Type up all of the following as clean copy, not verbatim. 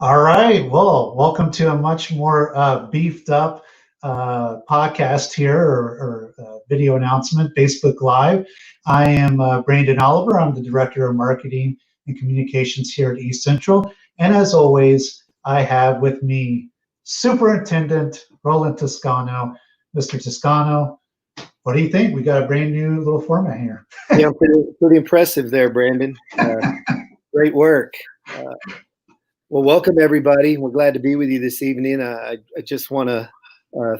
All right. Well, welcome to a much more beefed up podcast here or video announcement, Facebook Live. I am Brandon Oliver. I'm the Director of Marketing and Communications here at East Central. And as always, I have with me Superintendent Roland Toscano. Mr. Toscano, what do you think? We got a brand new little format here. Yeah, pretty impressive there, Brandon. Great work. Well, welcome everybody. We're glad to be with you this evening. I just want to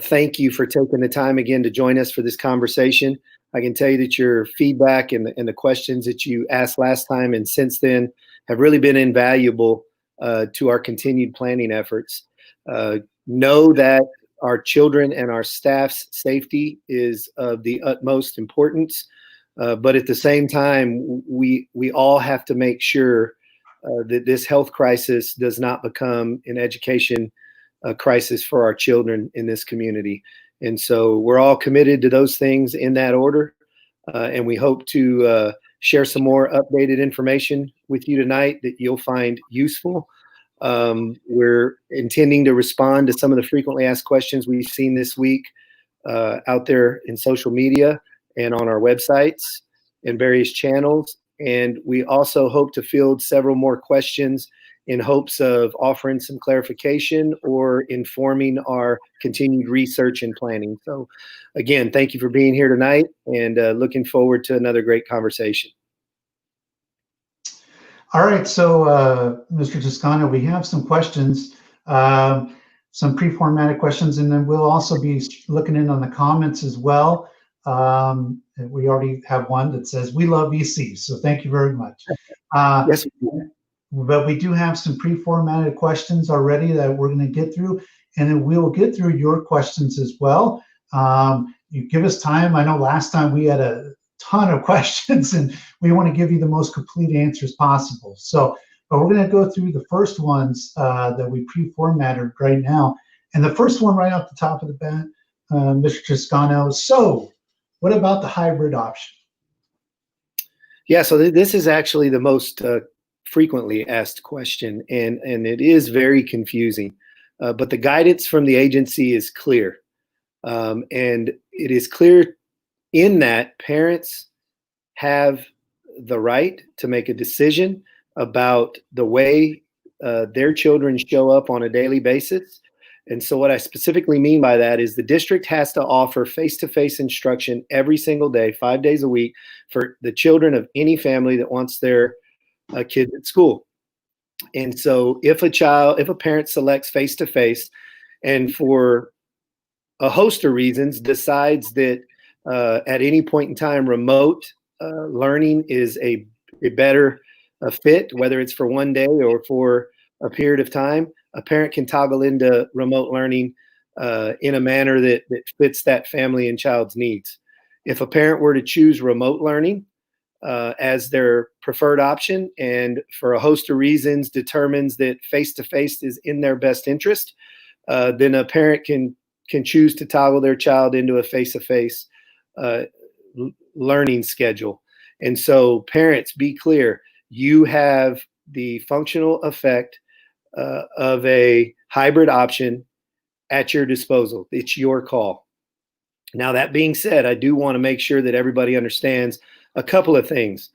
thank you for taking the time again to join us for this conversation. I can tell you that your feedback and the questions that you asked last time and since then have really been invaluable to our continued planning efforts. Know that our children and our staff's safety is of the utmost importance, but at the same time, we all have to make sure that this health crisis does not become an education crisis for our children in this community. And so we're all committed to those things in that order. And we hope to share some more updated information with you tonight that you'll find useful. We're intending to respond to some of the frequently asked questions we've seen this week out there in social media and on our websites and various channels. And we also hope to field several more questions in hopes of offering some clarification or informing our continued research and planning. So again, thank you for being here tonight and looking forward to another great conversation. All right, so Mr. Toscano, we have some questions, some pre-formatted questions, and then we'll also be looking in on the comments as well. We already have one that says, "We love EC," so thank you very much. Yes. But we do have some pre-formatted questions already that we're going to get through, and then we will get through your questions as well. You give us time. I know last time we had a ton of questions, and we want to give you the most complete answers possible. So, but we're going to go through the first ones that we pre-formatted right now. And the first one right off the top of the bat, Mr. Toscano. So, what about the hybrid option? Yeah, so this is actually the most frequently asked question, and it is very confusing. But the guidance from the agency is clear. And it is clear in that parents have the right to make a decision about the way their children show up on a daily basis. And so what I specifically mean by that is the district has to offer face-to-face instruction every single day, 5 days a week, for the children of any family that wants their kids at school. And so if a parent selects face-to-face and for a host of reasons decides that at any point in time remote learning is a better fit, whether it's for one day or for a period of time, a parent can toggle into remote learning in a manner that fits that family and child's needs. If a parent were to choose remote learning as their preferred option and for a host of reasons determines that face-to-face is in their best interest, then a parent can choose to toggle their child into a face-to-face learning schedule. And so parents, be clear, you have the functional effect of a hybrid option at your disposal. It's your call. Now, that being said, I do want to make sure that everybody understands a couple of things.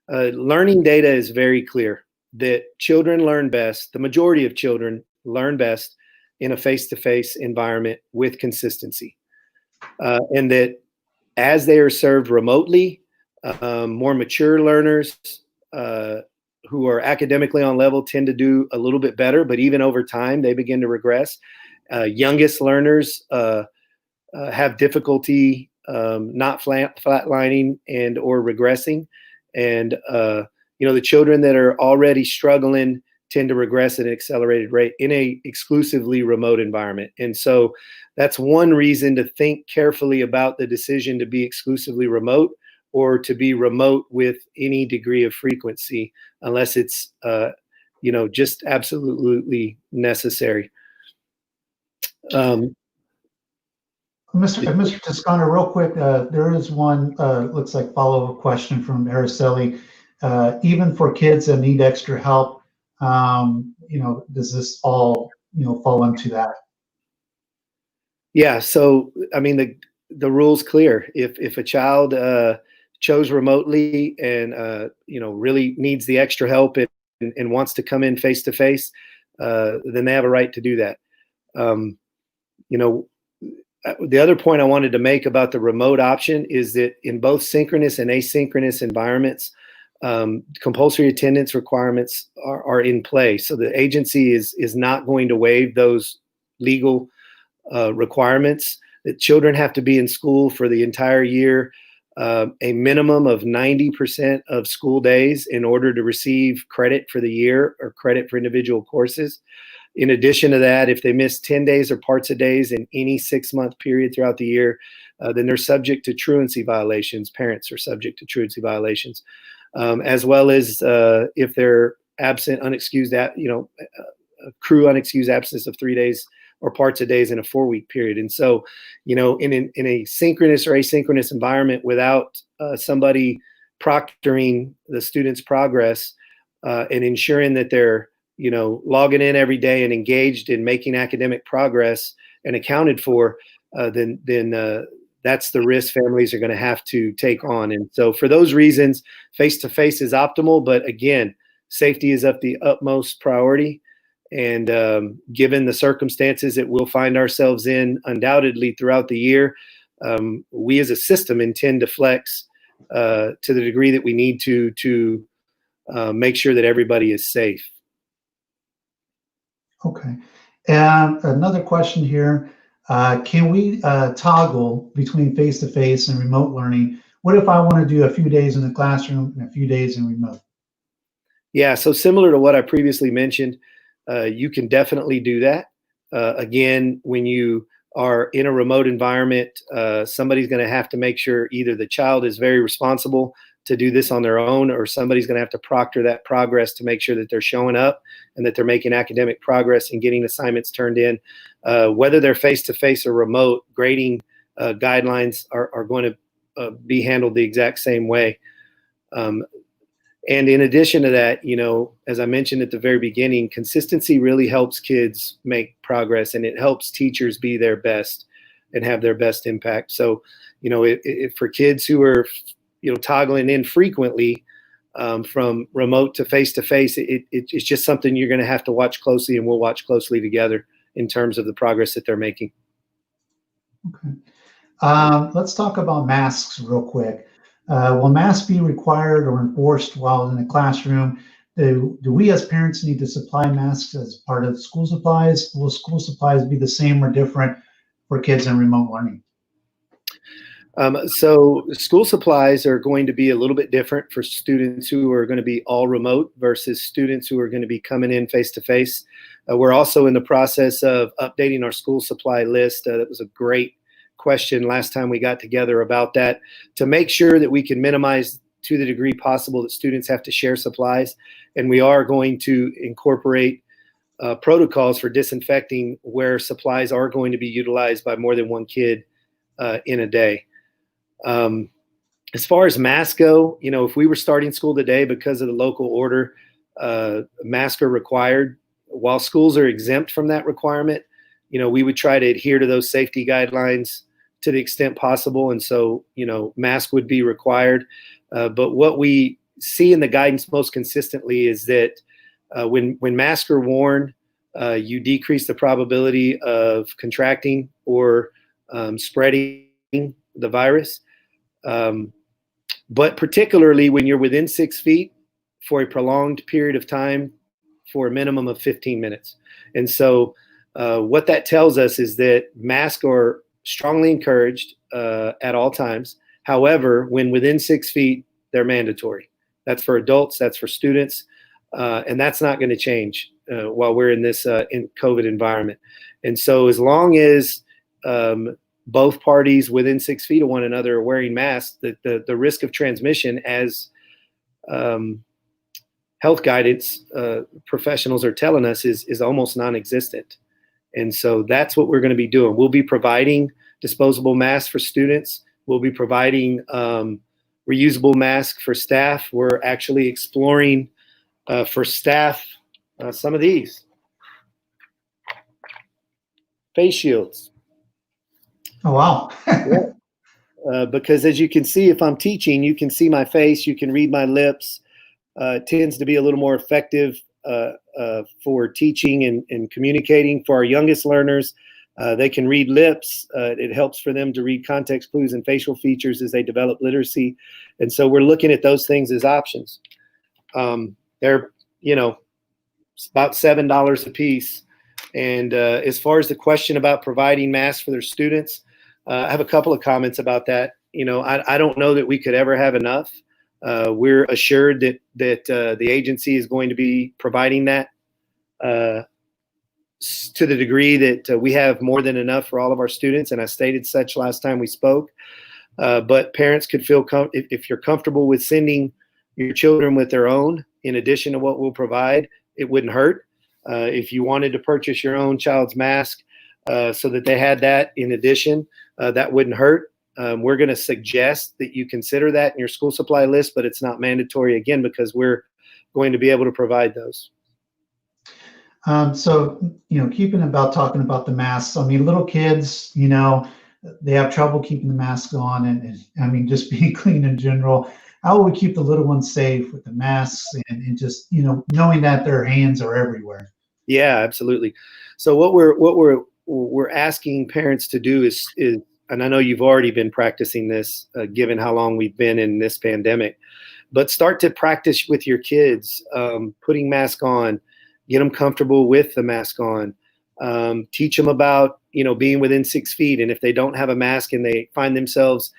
Learning data is very clear that children learn best, the majority of children learn best in a face-to-face environment with consistency. And that as they are served remotely, more mature learners who are academically on level tend to do a little bit better, but even over time, they begin to regress. Youngest learners have difficulty not flatlining and or regressing. And, the children that are already struggling tend to regress at an accelerated rate in a exclusively remote environment. And so that's one reason to think carefully about the decision to be exclusively remote or to be remote with any degree of frequency, unless it's, just absolutely necessary. Mr. Toscano, real quick, there is one, looks like follow-up question from Araceli. Even for kids that need extra help, does this all, fall into that? Yeah. So, I mean, the rule's clear. If a child chose remotely and really needs the extra help and wants to come in face to face, then they have a right to do that. The other point I wanted to make about the remote option is that in both synchronous and asynchronous environments, compulsory attendance requirements are in play. So the agency is not going to waive those legal requirements. That children have to be in school for the entire year, a minimum of 90% of school days in order to receive credit for the year or credit for individual courses. In addition to that, if they miss 10 days or parts of days in any 6-month period throughout the year, then they're subject to truancy violations. Parents are subject to truancy violations, as well as if they're absent, unexcused, accrue unexcused absence of 3 days or parts of days in a 4-week period. And so, in a synchronous or asynchronous environment without somebody proctoring the student's progress and ensuring that they're logging in every day and engaged in making academic progress and accounted for, then that's the risk families are going to have to take on. And so for those reasons, face-to-face is optimal, but again, safety is of the utmost priority. And given the circumstances that we'll find ourselves in undoubtedly throughout the year, we as a system intend to flex to the degree that we need to make sure that everybody is safe. Okay. And another question here, can we toggle between face-to-face and remote learning? What if I want to do a few days in the classroom and a few days in remote? Yeah, so similar to what I previously mentioned, you can definitely do that. Again, when you are in a remote environment, somebody's going to have to make sure either the child is very responsible to do this on their own, or somebody's going to have to proctor that progress to make sure that they're showing up and that they're making academic progress and getting assignments turned in. Whether they're face-to-face or remote, grading guidelines are going to be handled the exact same way. And in addition to that, as I mentioned at the very beginning, consistency really helps kids make progress, and it helps teachers be their best and have their best impact. So, if for kids who are toggling in frequently from remote to face-to-face, it's just something you're going to have to watch closely, and we'll watch closely together in terms of the progress that they're making. Okay. Let's talk about masks real quick. Will masks be required or enforced while in the classroom? Do we as parents need to supply masks as part of school supplies? Will school supplies be the same or different for kids in remote learning? So school supplies are going to be a little bit different for students who are going to be all remote versus students who are going to be coming in face-to-face. We're also in the process of updating our school supply list. That was a great question last time we got together about that, to make sure that we can minimize to the degree possible that students have to share supplies. And we are going to incorporate protocols for disinfecting where supplies are going to be utilized by more than one kid in a day. As far as masks go, if we were starting school today because of the local order, masks are required. While schools are exempt from that requirement, we would try to adhere to those safety guidelines to the extent possible. And so, mask would be required. But what we see in the guidance most consistently is that when masks are worn, you decrease the probability of contracting or spreading the virus. But particularly when you're within 6 feet for a prolonged period of time for a minimum of 15 minutes. And so what that tells us is that masks are strongly encouraged at all times. However, when within 6 feet, they're mandatory. That's for adults, that's for students, and that's not going to change while we're in this in COVID environment. And so as long as both parties within 6 feet of one another are wearing masks, the risk of transmission, as health guidance professionals are telling us, is almost non-existent. And so that's what we're going to be doing. We'll be providing disposable masks for students. We'll be providing reusable masks for staff. We're actually exploring for staff some of these. Face shields. Oh, wow. Yeah. Because as you can see, if I'm teaching, you can see my face, you can read my lips. It tends to be a little more effective for teaching and communicating. For our youngest learners, they can read lips. It helps for them to read context clues and facial features as they develop literacy. And so we're looking at those things as options. They're, about $7 a piece. And as far as the question about providing masks for their students, I have a couple of comments about that. I don't know that we could ever have enough. We're assured that the agency is going to be providing that to the degree that we have more than enough for all of our students, and I stated such last time we spoke. But parents could feel if you're comfortable with sending your children with their own, in addition to what we'll provide, it wouldn't hurt. If you wanted to purchase your own child's mask so that they had that in addition, that wouldn't hurt. We're going to suggest that you consider that in your school supply list, but it's not mandatory, again, because we're going to be able to provide those. So, talking about the masks, I mean, little kids, they have trouble keeping the mask on and I mean, just being clean in general. How will we keep the little ones safe with the masks and just, knowing that their hands are everywhere? Yeah, absolutely. So what we're asking parents to do is, and I know you've already been practicing this, given how long we've been in this pandemic, but start to practice with your kids, putting mask on, get them comfortable with the mask on, teach them about, being within 6 feet. And if they don't have a mask and they find themselves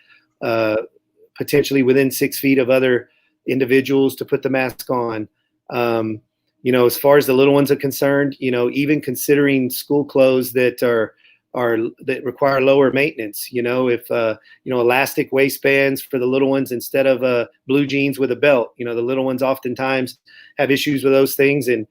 potentially within 6 feet of other individuals, to put the mask on. As far as the little ones are concerned, even considering school clothes that that require lower maintenance, if elastic waistbands for the little ones instead of blue jeans with a belt, the little ones oftentimes have issues with those things, and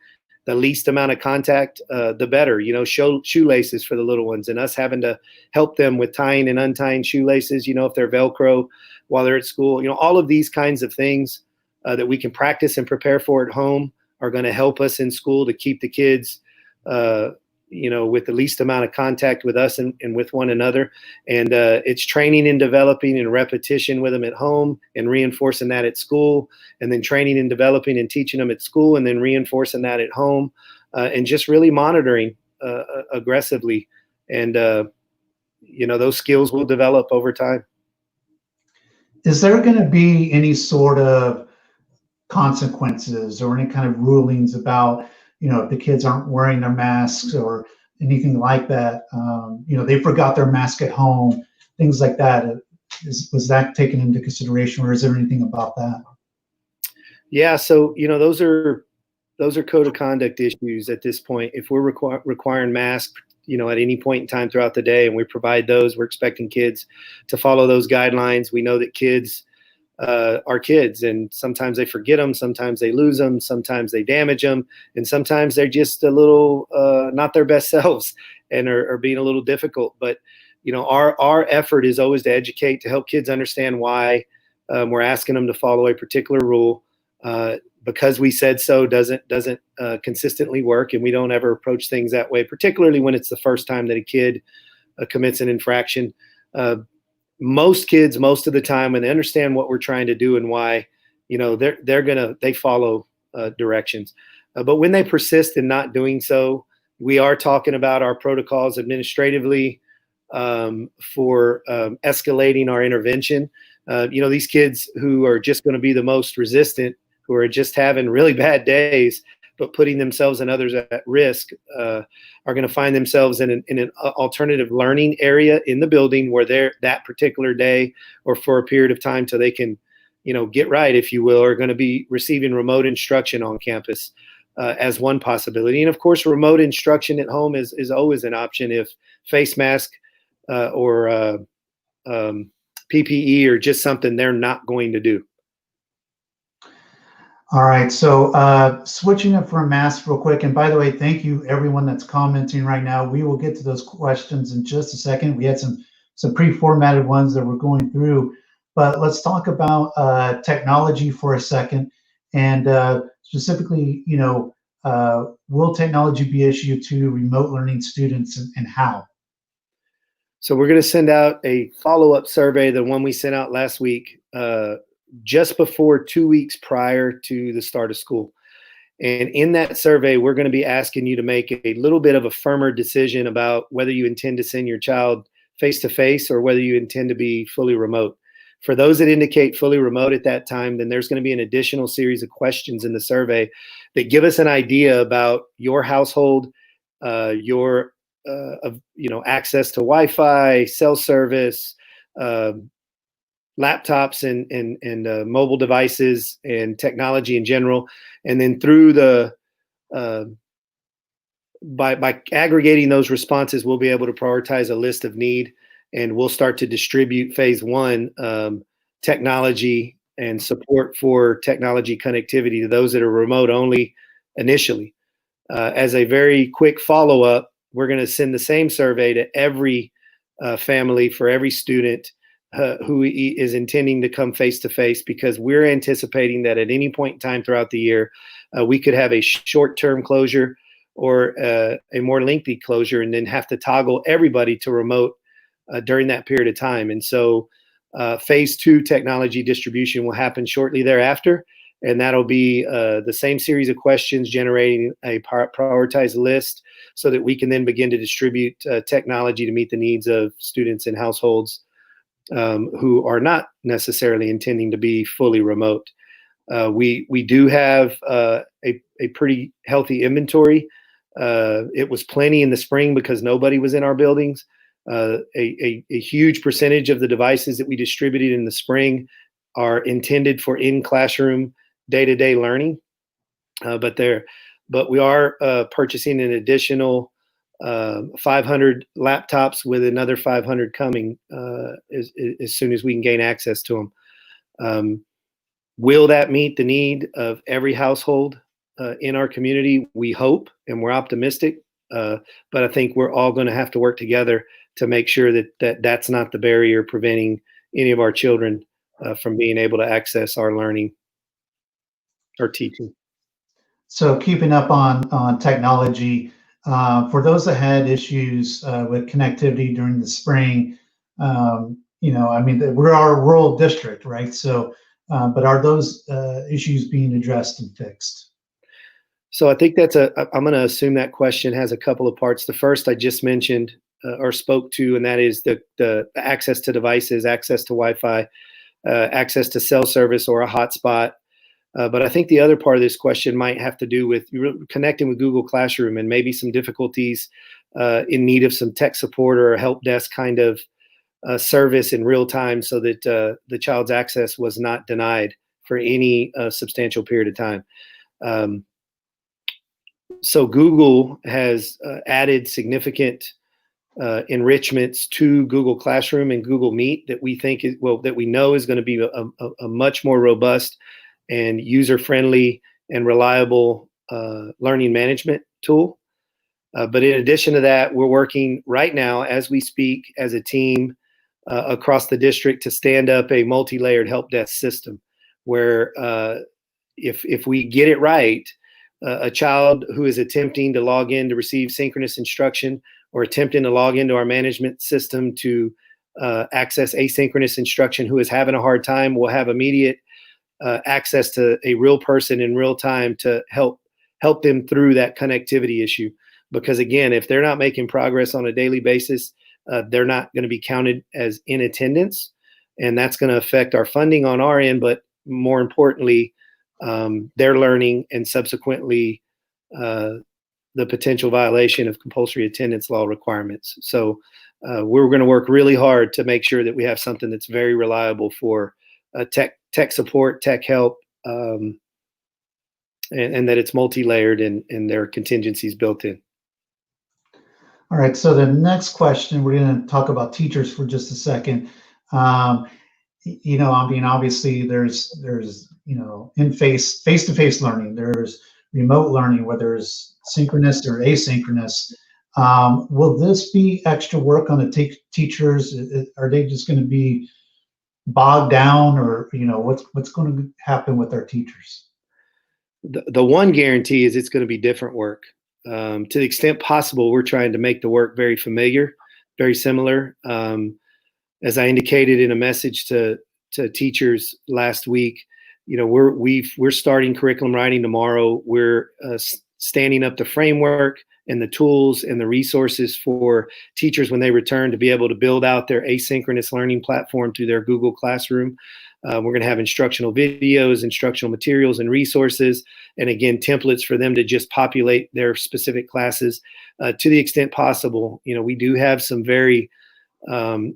the least amount of contact, the better. Shoelaces for the little ones, and us having to help them with tying and untying shoelaces, if they're Velcro while they're at school. All of these kinds of things that we can practice and prepare for at home are going to help us in school to keep the kids, with the least amount of contact with us and with one another. And it's training and developing and repetition with them at home and reinforcing that at school, and then training and developing and teaching them at school, and then reinforcing that at home, and just really monitoring aggressively. And, those skills will develop over time. Is there going to be any sort of consequences or any kind of rulings about, if the kids aren't wearing their masks or anything like that? They forgot their mask at home, things like that. Was that taken into consideration, or is there anything about that? Yeah, so those are code of conduct issues at this point. If we're requiring masks, at any point in time throughout the day, and we provide those, we're expecting kids to follow those guidelines. We know that kids are kids, and sometimes they forget them, sometimes they lose them, sometimes they damage them, and sometimes they're just a little not their best selves and are being a little difficult. But our effort is always to educate, to help kids understand why we're asking them to follow a particular rule. Because we said so doesn't consistently work, and we don't ever approach things that way, particularly when it's the first time that a kid commits an infraction. Most kids, most of the time, when they understand what we're trying to do and why, they follow directions. But when they persist in not doing so, we are talking about our protocols administratively for escalating our intervention. These kids who are just going to be the most resistant, who are just having really bad days, but putting themselves and others at risk, are going to find themselves in an alternative learning area in the building where they're that particular day or for a period of time till they can, get right, if you will, are going to be receiving remote instruction on campus as one possibility. And of course, remote instruction at home is always an option if face mask or PPE are just something they're not going to do. All right, so switching up for a mask real quick. And by the way, thank you everyone that's commenting right now. We will get to those questions in just a second. We had some pre-formatted ones that we're going through, but let's talk about technology for a second. And specifically, will technology be issued to remote learning students, and how? So we're going to send out a follow-up survey, the one we sent out last week, just before 2 weeks prior to the start of school. And in that survey, we're going to be asking you to make a little bit of a firmer decision about whether you intend to send your child face-to-face or whether you intend to be fully remote. For those that indicate fully remote at that time, then there's going to be an additional series of questions in the survey that give us an idea about your household, your access to Wi-Fi, cell service, laptops and mobile devices and technology in general. And then through the by aggregating those responses, we'll be able to prioritize a list of need, and we'll start to distribute phase one technology and support for technology connectivity to those that are remote only initially. As a very quick follow-up, we're going to send the same survey to every family for every student who is intending to come face-to-face, because we're anticipating that at any point in time throughout the year, we could have a short-term closure or a more lengthy closure, and then have to toggle everybody to remote during that period of time. And so phase two technology distribution will happen shortly thereafter, and that'll be the same series of questions generating a prioritized list so that we can then begin to distribute technology to meet the needs of students and households who are not necessarily intending to be fully remote. We do have a pretty healthy inventory. It was plenty in the spring because nobody was in our buildings. A huge percentage of the devices that we distributed in the spring are intended for in-classroom day-to-day learning, but we are purchasing an additional 500 laptops, with another 500 coming as soon as we can gain access to them. Will that meet the need of every household in our community? We hope, and we're optimistic, but I think we're all going to have to work together to make sure that that's not the barrier preventing any of our children from being able to access our learning or teaching. So keeping up on technology, for those that had issues with connectivity during the spring, we're our rural district, right? So, but are those issues being addressed and fixed? So I think I'm going to assume that question has a couple of parts. The first I just mentioned or spoke to, and that is the access to devices, access to Wi-Fi, access to cell service or a hotspot. But I think the other part of this question might have to do with connecting with Google Classroom and maybe some difficulties in need of some tech support or a help desk kind of service in real time, so that the child's access was not denied for any substantial period of time. So Google has added significant enrichments to Google Classroom and Google Meet that we think that we know is going to be a much more robust and user-friendly and reliable learning management tool. But in addition to that, we're working right now as we speak as a team across the district to stand up a multi-layered help desk system where if we get it right, a child who is attempting to log in to receive synchronous instruction or attempting to log into our management system to access asynchronous instruction who is having a hard time will have immediate access to a real person in real time to help them through that connectivity issue. Because again, if they're not making progress on a daily basis, they're not going to be counted as in attendance, and that's going to affect our funding on our end, but more importantly, their learning and subsequently the potential violation of compulsory attendance law requirements. So we're going to work really hard to make sure that we have something that's very reliable for tech support, tech help, and that it's multi-layered and there are contingencies built in. All right, so the next question, we're going to talk about teachers for just a second. Obviously there's face-to-face learning, there's remote learning, whether it's synchronous or asynchronous. Will this be extra work on the teachers? Are they just going to be bogged down, or what's going to happen with our teachers? the one guarantee is it's going to be different work. To the extent possible, we're trying to make the work very familiar, very similar. As I indicated in a message to teachers last week, we're starting curriculum writing tomorrow. We're standing up the framework and the tools and the resources for teachers when they return to be able to build out their asynchronous learning platform through their Google Classroom. We're going to have instructional videos, instructional materials and resources, and again, templates for them to just populate their specific classes to the extent possible. We do have some very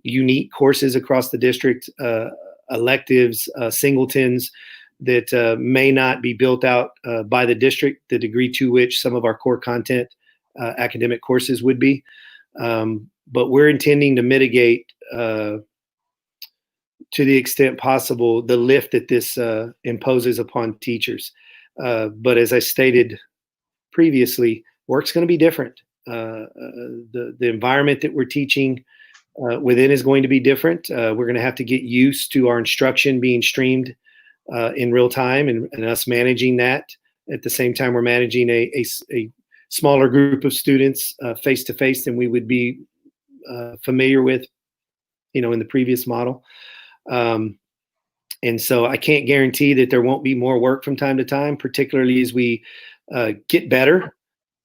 unique courses across the district, electives, singletons that may not be built out by the district, the degree to which some of our core content academic courses would be. But we're intending to mitigate to the extent possible the lift that this imposes upon teachers. But as I stated previously, work's going to be different. The environment that we're teaching within is going to be different. We're going to have to get used to our instruction being streamed in real time and us managing that. At the same time, we're managing a smaller group of students face to face than we would be familiar with, in the previous model. And so I can't guarantee that there won't be more work from time to time, particularly as we get better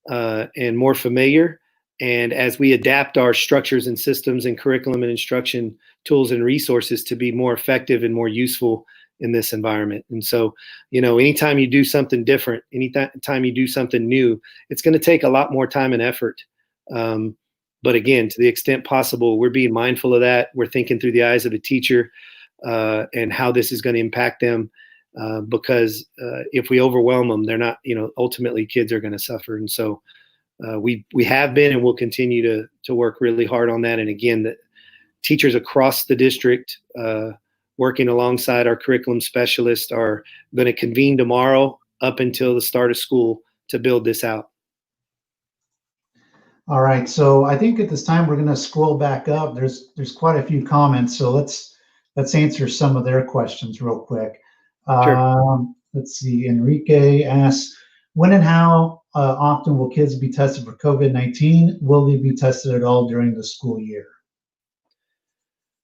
and more familiar. And as we adapt our structures and systems and curriculum and instruction tools and resources to be more effective and more useful in this environment. And so, anytime you do something different, anytime you do something new, it's going to take a lot more time and effort. But again, to the extent possible, we're being mindful of that. We're thinking through the eyes of a teacher and how this is going to impact them. Because if we overwhelm them, they're not, ultimately kids are going to suffer. And so we have been and will continue to work really hard on that. And again, the teachers across the district working alongside our curriculum specialists are going to convene tomorrow up until the start of school to build this out. All right, so I think at this time we're going to scroll back up. There's quite a few comments, so let's answer some of their questions real quick. Sure. Let's see. Enrique asks, when and how often will kids be tested for COVID-19? Will they be tested at all during the school year?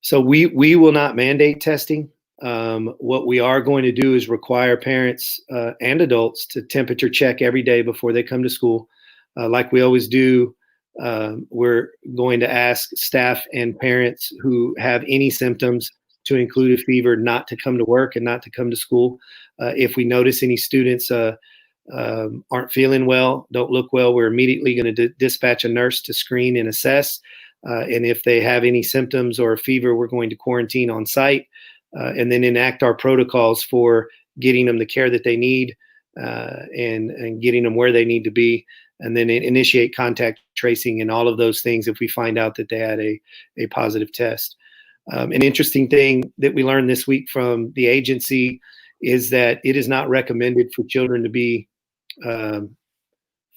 So we will not mandate testing. What we are going to do is require parents and adults to temperature check every day before they come to school. Like we always do, we're going to ask staff and parents who have any symptoms to include a fever not to come to work and not to come to school. If we notice any students aren't feeling well, don't look well, we're immediately going to dispatch a nurse to screen and assess. And if they have any symptoms or a fever, we're going to quarantine on site and then enact our protocols for getting them the care that they need and getting them where they need to be, and then initiate contact tracing and all of those things if we find out that they had a positive test. An interesting thing that we learned this week from the agency is that it is not recommended for children to be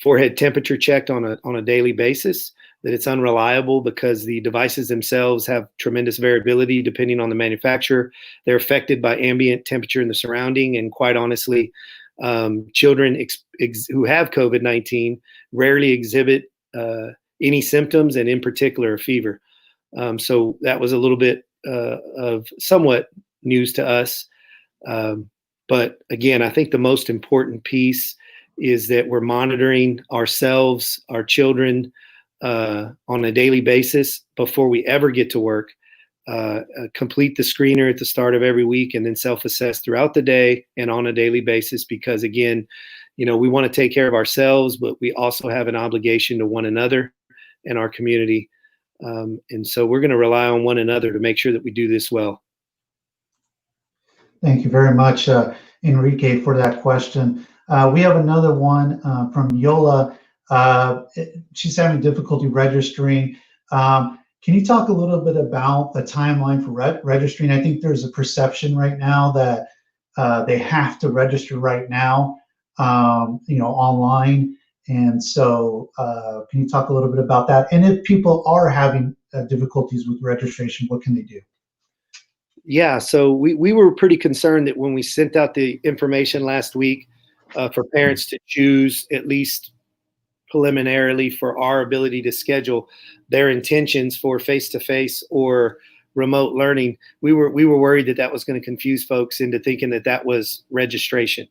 forehead temperature checked on a daily basis, that it's unreliable because the devices themselves have tremendous variability depending on the manufacturer. They're affected by ambient temperature in the surrounding, and quite honestly, children who have COVID-19 rarely exhibit any symptoms, and in particular a fever. So that was a little bit of somewhat news to us. But again, I think the most important piece is that we're monitoring ourselves, our children, on a daily basis before we ever get to work. Complete the screener at the start of every week and then self-assess throughout the day and on a daily basis, because again, we want to take care of ourselves, but we also have an obligation to one another and our community. And so we're going to rely on one another to make sure that we do this well. Thank you very much, Enrique, for that question. We have another one from Yola. She's having difficulty registering. Can you talk a little bit about the timeline for registering? I think there's a perception right now that they have to register right now, online. And so can you talk a little bit about that? And if people are having difficulties with registration, what can they do? Yeah, so we were pretty concerned that when we sent out the information last week for parents to choose, at least preliminarily, for our ability to schedule their intentions for face-to-face or remote learning. We were worried that was going to confuse folks into thinking that was registration.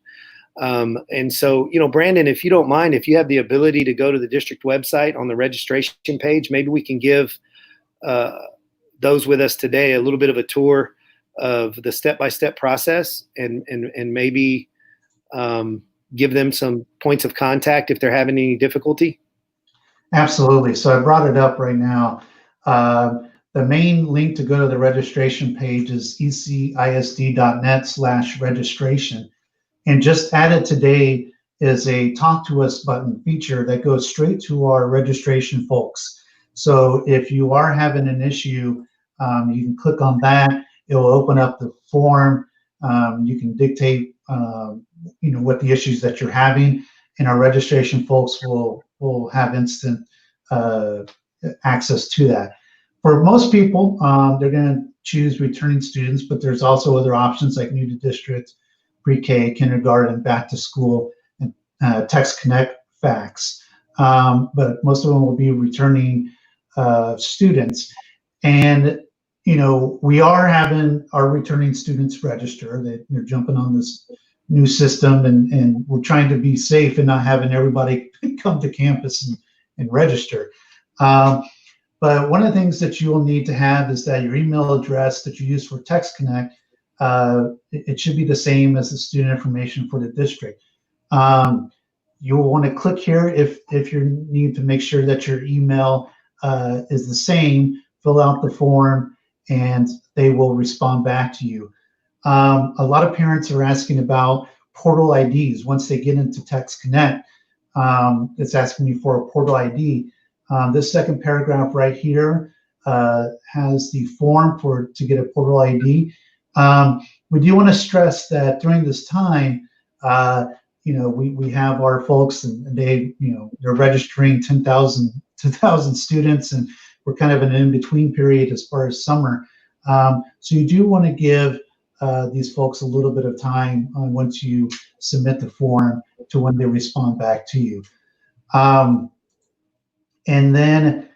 And so, Brandon, if you don't mind, if you have the ability to go to the district website on the registration page, maybe we can give those with us today a little bit of a tour of the step-by-step process, and maybe give them some points of contact if they're having any difficulty. Absolutely. So I brought it up right now. The main link to go to the registration page is ecisd.net/registration. And just added today is a Talk to Us button feature that goes straight to our registration folks. So if you are having an issue, you can click on that. It will open up the form. You can dictate, what the issues that you're having, and our registration folks will have instant access to that. For most people, they're going to choose returning students, but there's also other options like new to district, pre-K, kindergarten, back to school, and text connect fax. But most of them will be returning students. And, we are having our returning students register. They're jumping on this new system, and we're trying to be safe and not having everybody come to campus and register. But one of the things that you will need to have is that your email address that you use for Text Connect, it should be the same as the student information for the district. You will want to click here if you need to make sure that your email is the same, fill out the form, and they will respond back to you. A lot of parents are asking about portal IDs. Once they get into Text Connect, it's asking you for a portal ID. This second paragraph right here has the form to get a portal ID. We do want to stress that during this time, we have our folks, and they're registering 10,000 students, and we're kind of in an in-between period as far as summer. So you do want to give these folks a little bit of time once you submit the form to when they respond back to you. And then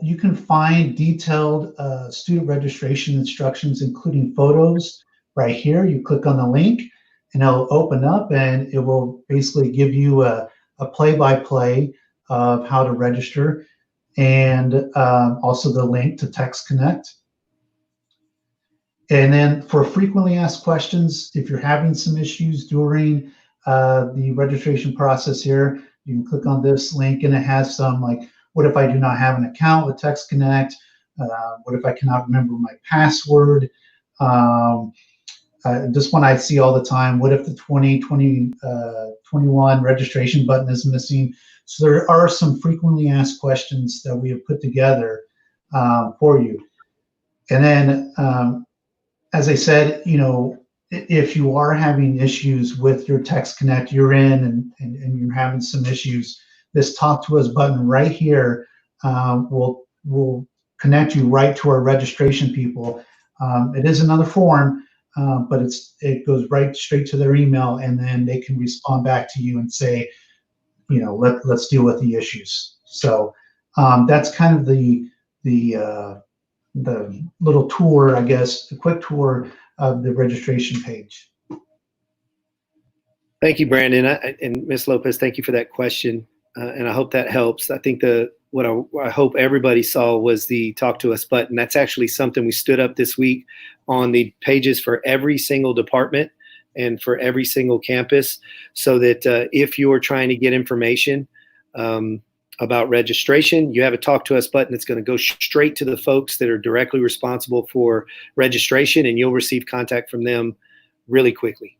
you can find detailed student registration instructions, including photos, right here. You click on the link, and it'll open up, and it will basically give you a play-by-play of how to register, and also the link to Text Connect. And then for frequently asked questions, if you're having some issues during the registration process here, you can click on this link, and it has some like, what if I do not have an account with Text Connect? What if I cannot remember my password? This one I see all the time. What if the 2021 registration button is missing? So there are some frequently asked questions that we have put together for you. And then, as I said, if you are having issues with your Text Connect, you're in and you're having some issues, this Talk to Us button right here will connect you right to our registration people. It is another form, but it goes right straight to their email, and then they can respond back to you and say, let's deal with the issues. So that's kind of the little tour, I guess, the quick tour of the registration page. Thank you, Brandon, and Ms. Lopez. Thank you for that question, and I hope that helps. I think what I hope everybody saw was the Talk to Us button. That's actually something we stood up this week on the pages for every single department and for every single campus, so that if you're trying to get information about registration, you have a Talk to Us button that's going to go straight to the folks that are directly responsible for registration, and you'll receive contact from them really quickly.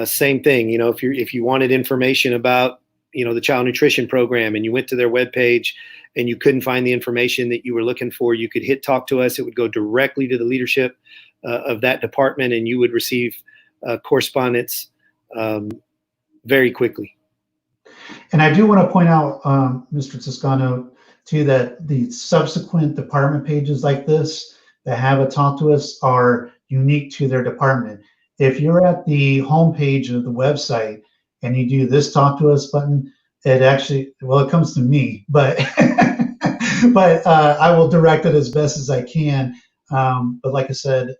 Same thing, if you wanted information about the child nutrition program, and you went to their webpage and you couldn't find the information that you were looking for, you could hit Talk to Us. It would go directly to the leadership of that department, and you would receive correspondence very quickly. And I do want to point out, Mr. Toscano, too, that the subsequent department pages like this that have a Talk to Us are unique to their department. If you're at the home page of the website and you do this talk to us button, it actually, well, it comes to me, but but I will direct it as best as I can. But like I said,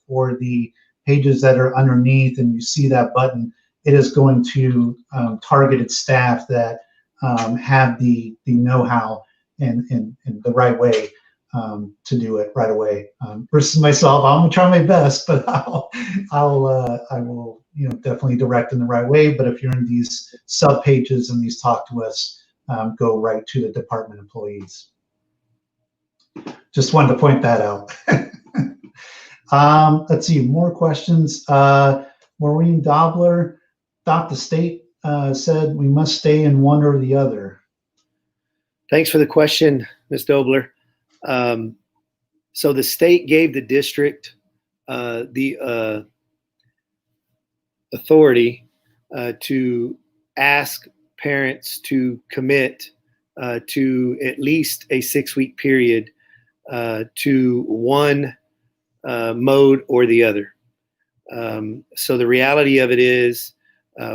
for the pages that are underneath and you see that button, it is going to targeted staff that have the know-how and the right way to do it right away. Versus myself, I'm gonna try my best, but I will definitely direct in the right way. But if you're in these sub pages and these talk to us, go right to the department employees. Just wanted to point that out. Let's see, more questions. Maureen Dobler, thought the state said we must stay in one or the other. Thanks for the question, Ms. Dobler. So the state gave the district the authority to ask parents to commit to at least a 6-week period to one mode or the other. So the reality of it is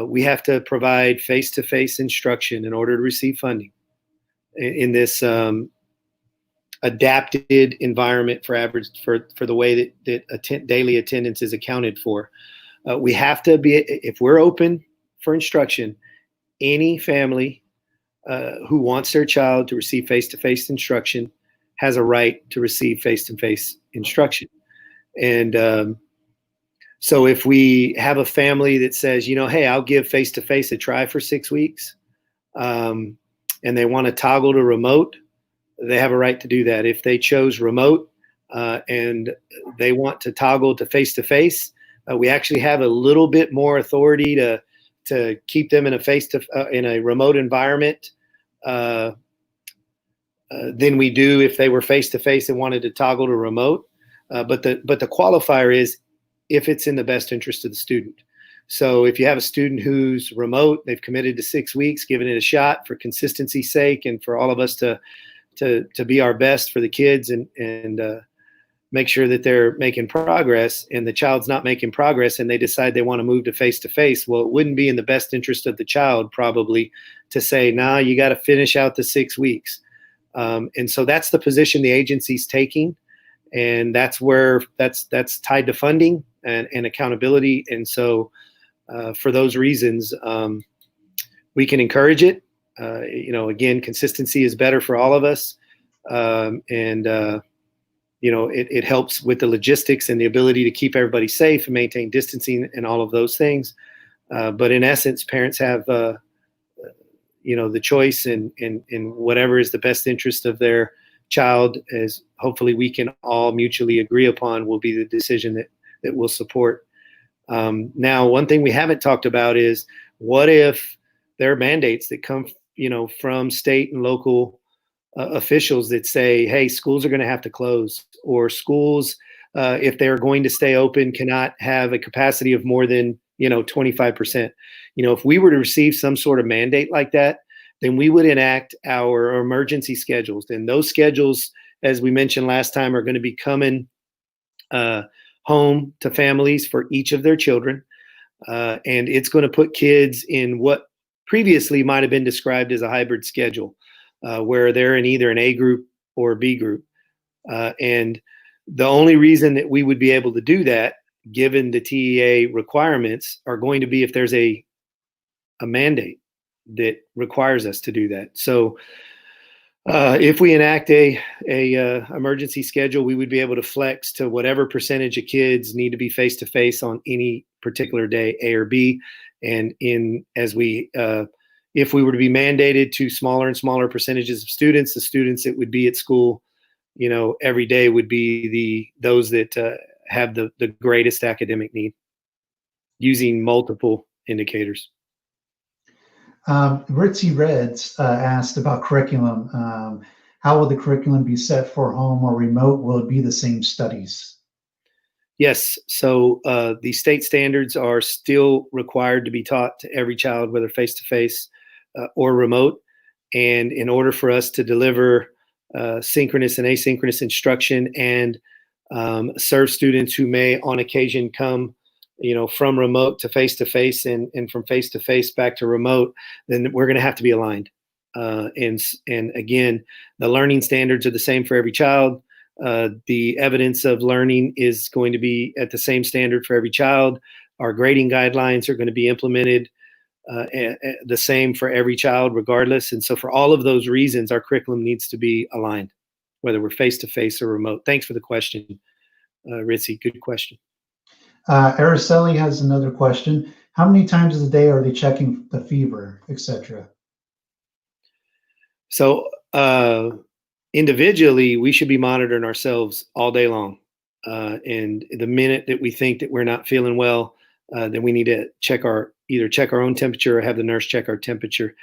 we have to provide face-to-face instruction in order to receive funding in this adapted environment for the way that daily attendance is accounted for. We have to be, if we're open for instruction, any family who wants their child to receive face-to-face instruction has a right to receive face-to-face instruction. And so if we have a family that says, hey, I'll give face-to-face a try for 6 weeks, and they want to toggle to remote, they have a right to do that. If they chose remote and they want to toggle to face-to-face, we actually have a little bit more authority to keep them in in a remote environment than we do if they were face-to-face and wanted to toggle to remote. But the qualifier is if it's in the best interest of the student. So if you have a student who's remote, they've committed to 6 weeks, giving it a shot for consistency's sake and for all of us to be our best for the kids and make sure that they're making progress, and the child's not making progress and they decide they want to move to face-to-face, well, it wouldn't be in the best interest of the child probably to say, nah, you got to finish out the 6 weeks. And so that's the position the agency's taking. And that's where that's tied to funding and accountability. And so for those reasons, we can encourage it. Again, consistency is better for all of us. It helps with the logistics and the ability to keep everybody safe and maintain distancing and all of those things. But in essence, parents have, the choice in whatever is the best interest of their child, as hopefully we can all mutually agree upon will be the decision that we'll support. Now, one thing we haven't talked about is what if there are mandates that come, from state and local officials that say, hey, schools are going to have to close, or schools, if they're going to stay open, cannot have a capacity of more than, 25%. If we were to receive some sort of mandate like that, then we would enact our emergency schedules. And those schedules, as we mentioned last time, are going to be coming home to families for each of their children. And it's going to put kids in what previously might have been described as a hybrid schedule, where they're in either an A group or a B group. And the only reason that we would be able to do that, given the TEA requirements, are going to be if there's a mandate that requires us to do that. So if we enact a emergency schedule, we would be able to flex to whatever percentage of kids need to be face-to-face on any particular day, A or B. And if we were to be mandated to smaller and smaller percentages of students, the students that would be at school, every day would be those that have the greatest academic need, using multiple indicators. Ritzy Reds asked about curriculum. How will the curriculum be set for home or remote? Will it be the same studies? Yes. So the state standards are still required to be taught to every child, whether face-to-face or remote. And in order for us to deliver synchronous and asynchronous instruction and serve students who may on occasion come from remote to face and from face to face back to remote, then we're going to have to be aligned. And again, the learning standards are the same for every child. The evidence of learning is going to be at the same standard for every child. Our grading guidelines are going to be implemented the same for every child regardless. And so for all of those reasons, our curriculum needs to be aligned, whether we're face-to-face or remote. Thanks for the question, Ritzy. Good question. Araceli has another question. How many times a day are they checking the fever, etc.? So individually, we should be monitoring ourselves all day long. And the minute that we think that we're not feeling well, then we need to either check our own temperature or have the nurse check our temperature.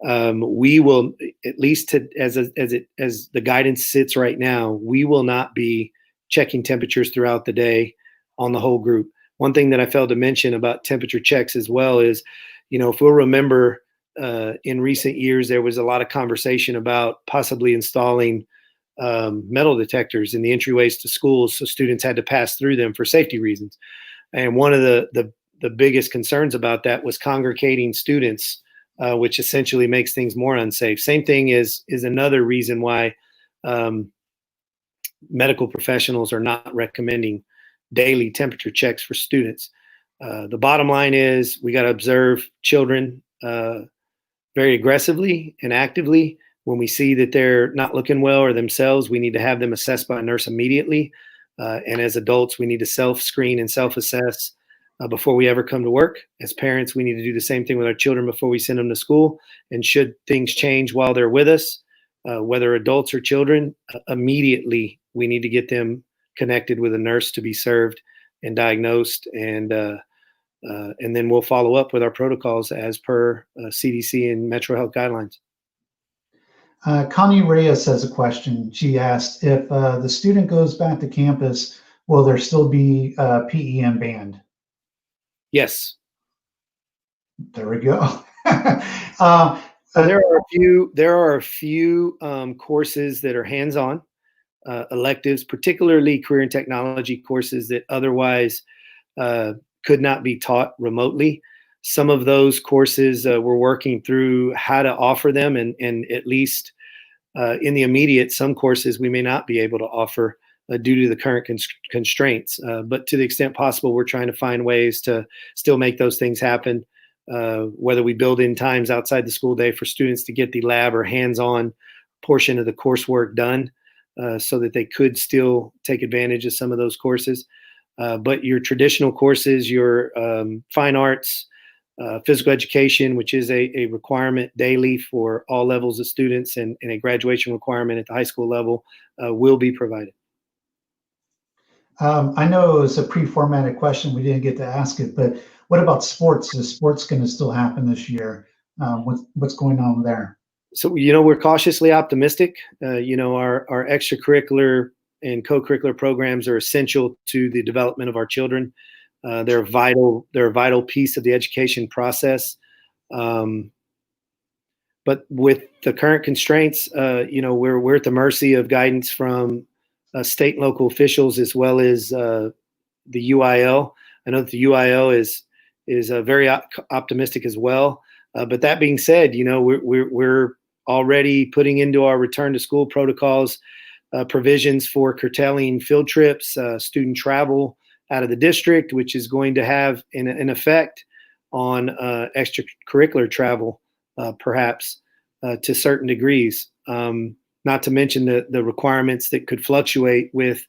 We will, at least as the guidance sits right now, we will not be checking temperatures throughout the day on the whole group. One thing that I failed to mention about temperature checks as well is, if we'll remember, in recent years, there was a lot of conversation about possibly installing metal detectors in the entryways to schools, so students had to pass through them for safety reasons. And one of the biggest concerns about that was congregating students, which essentially makes things more unsafe. Same thing is another reason why medical professionals are not recommending daily temperature checks for students. The bottom line is we got to observe children very aggressively and actively. When we see that they're not looking well or themselves, we need to have them assessed by a nurse immediately. And as adults, we need to self-screen and self-assess before we ever come to work. As parents, we need to do the same thing with our children before we send them to school. And should things change while they're with us, whether adults or children, immediately we need to get them connected with a nurse to be served and diagnosed, and then we'll follow up with our protocols as per CDC and Metro Health guidelines. Connie Reyes has a question. She asked, if the student goes back to campus, will there still be PE and band? Yes. There we go. There are a few courses that are hands-on. Electives, particularly career and technology courses that otherwise could not be taught remotely. Some of those courses we're working through how to offer them, and at least in the immediate, some courses we may not be able to offer due to the current constraints. But to the extent possible, we're trying to find ways to still make those things happen, whether we build in times outside the school day for students to get the lab or hands-on portion of the coursework done. So that they could still take advantage of some of those courses. But your traditional courses, your fine arts, physical education, which is a requirement daily for all levels of students, and a graduation requirement at the high school level, will be provided. I know it was a pre-formatted question. We didn't get to ask it, but what about sports? Is sports going to still happen this year? What's going on there? So, we're cautiously optimistic. Our extracurricular and co-curricular programs are essential to the development of our children. They're a vital piece of the education process. But with the current constraints, we're at the mercy of guidance from state and local officials, as well as the UIL. I know that the UIL is very optimistic as well. But that being said, we're already putting into our return to school protocols provisions for curtailing field trips, student travel out of the district, which is going to have an effect on extracurricular travel, perhaps to certain degrees. Not to mention the requirements that could fluctuate with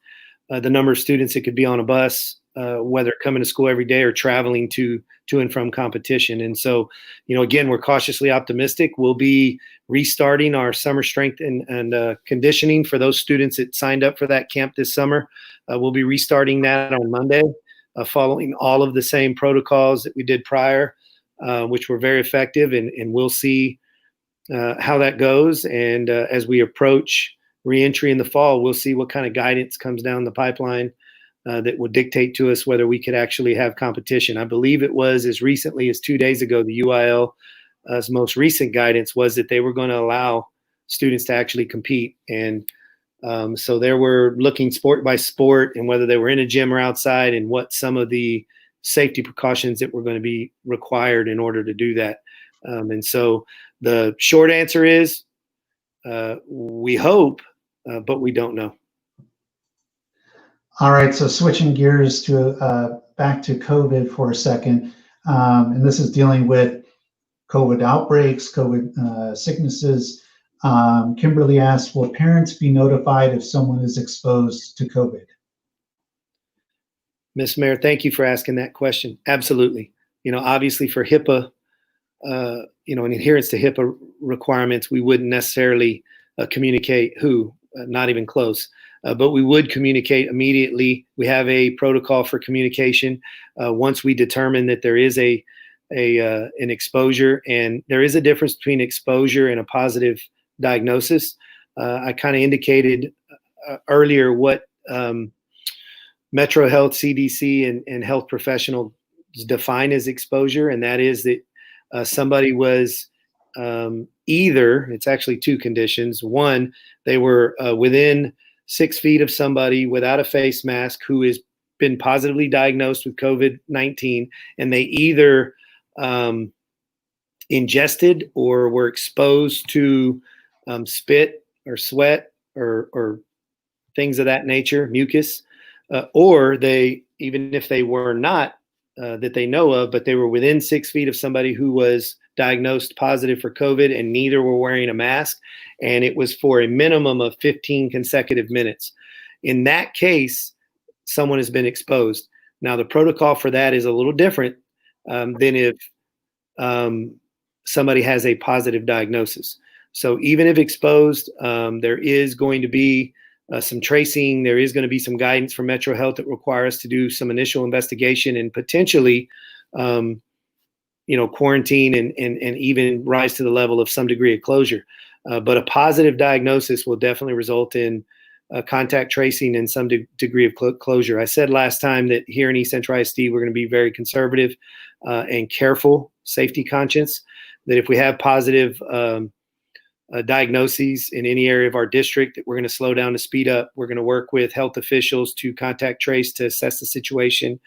the number of students that could be on a bus, whether coming to school every day or traveling to and from competition. And so, again, we're cautiously optimistic. We'll be restarting our summer strength and conditioning for those students that signed up for that camp this summer. We'll be restarting that on Monday, following all of the same protocols that we did prior, which were very effective. And we'll see how that goes. And as we approach reentry in the fall, we'll see what kind of guidance comes down the pipeline that will dictate to us whether we could actually have competition. I believe it was as recently as 2 days ago, the UIL's most recent guidance was that they were going to allow students to actually compete. And so there were looking sport by sport and whether they were in a gym or outside, and what some of the safety precautions that were going to be required in order to do that. And so the short answer is we hope, but we don't know. All right, so switching gears to back to COVID for a second, and this is dealing with COVID outbreaks, COVID sicknesses. Kimberly asks, will parents be notified if someone is exposed to COVID? Ms. Mayor, thank you for asking that question. Absolutely. Obviously for HIPAA, in adherence to HIPAA requirements, we wouldn't necessarily communicate who, not even close. But we would communicate immediately. We have a protocol for communication once we determine that there is an exposure, and there is a difference between exposure and a positive diagnosis. I kind of indicated earlier what Metro Health, CDC, and health professionals define as exposure, and that is that somebody was either, it's actually two conditions. One, they were within 6 feet of somebody without a face mask who has been positively diagnosed with COVID-19, and they either ingested or were exposed to spit or sweat or things of that nature, mucus, or they, even if they were not that they know of, but they were within 6 feet of somebody who was diagnosed positive for COVID and neither were wearing a mask, and it was for a minimum of 15 consecutive minutes. In that case, someone has been exposed. Now, the protocol for that is a little different than if somebody has a positive diagnosis. So even if exposed, there is going to be some tracing. There is going to be some guidance from Metro Health that require us to do some initial investigation and potentially quarantine and even rise to the level of some degree of closure. But a positive diagnosis will definitely result in contact tracing and some degree of closure. I said last time that here in East Central ISD, we're going to be very conservative and careful, safety conscious, that if we have positive diagnoses in any area of our district, that we're going to slow down to speed up. We're going to work with health officials to contact trace to assess the situation,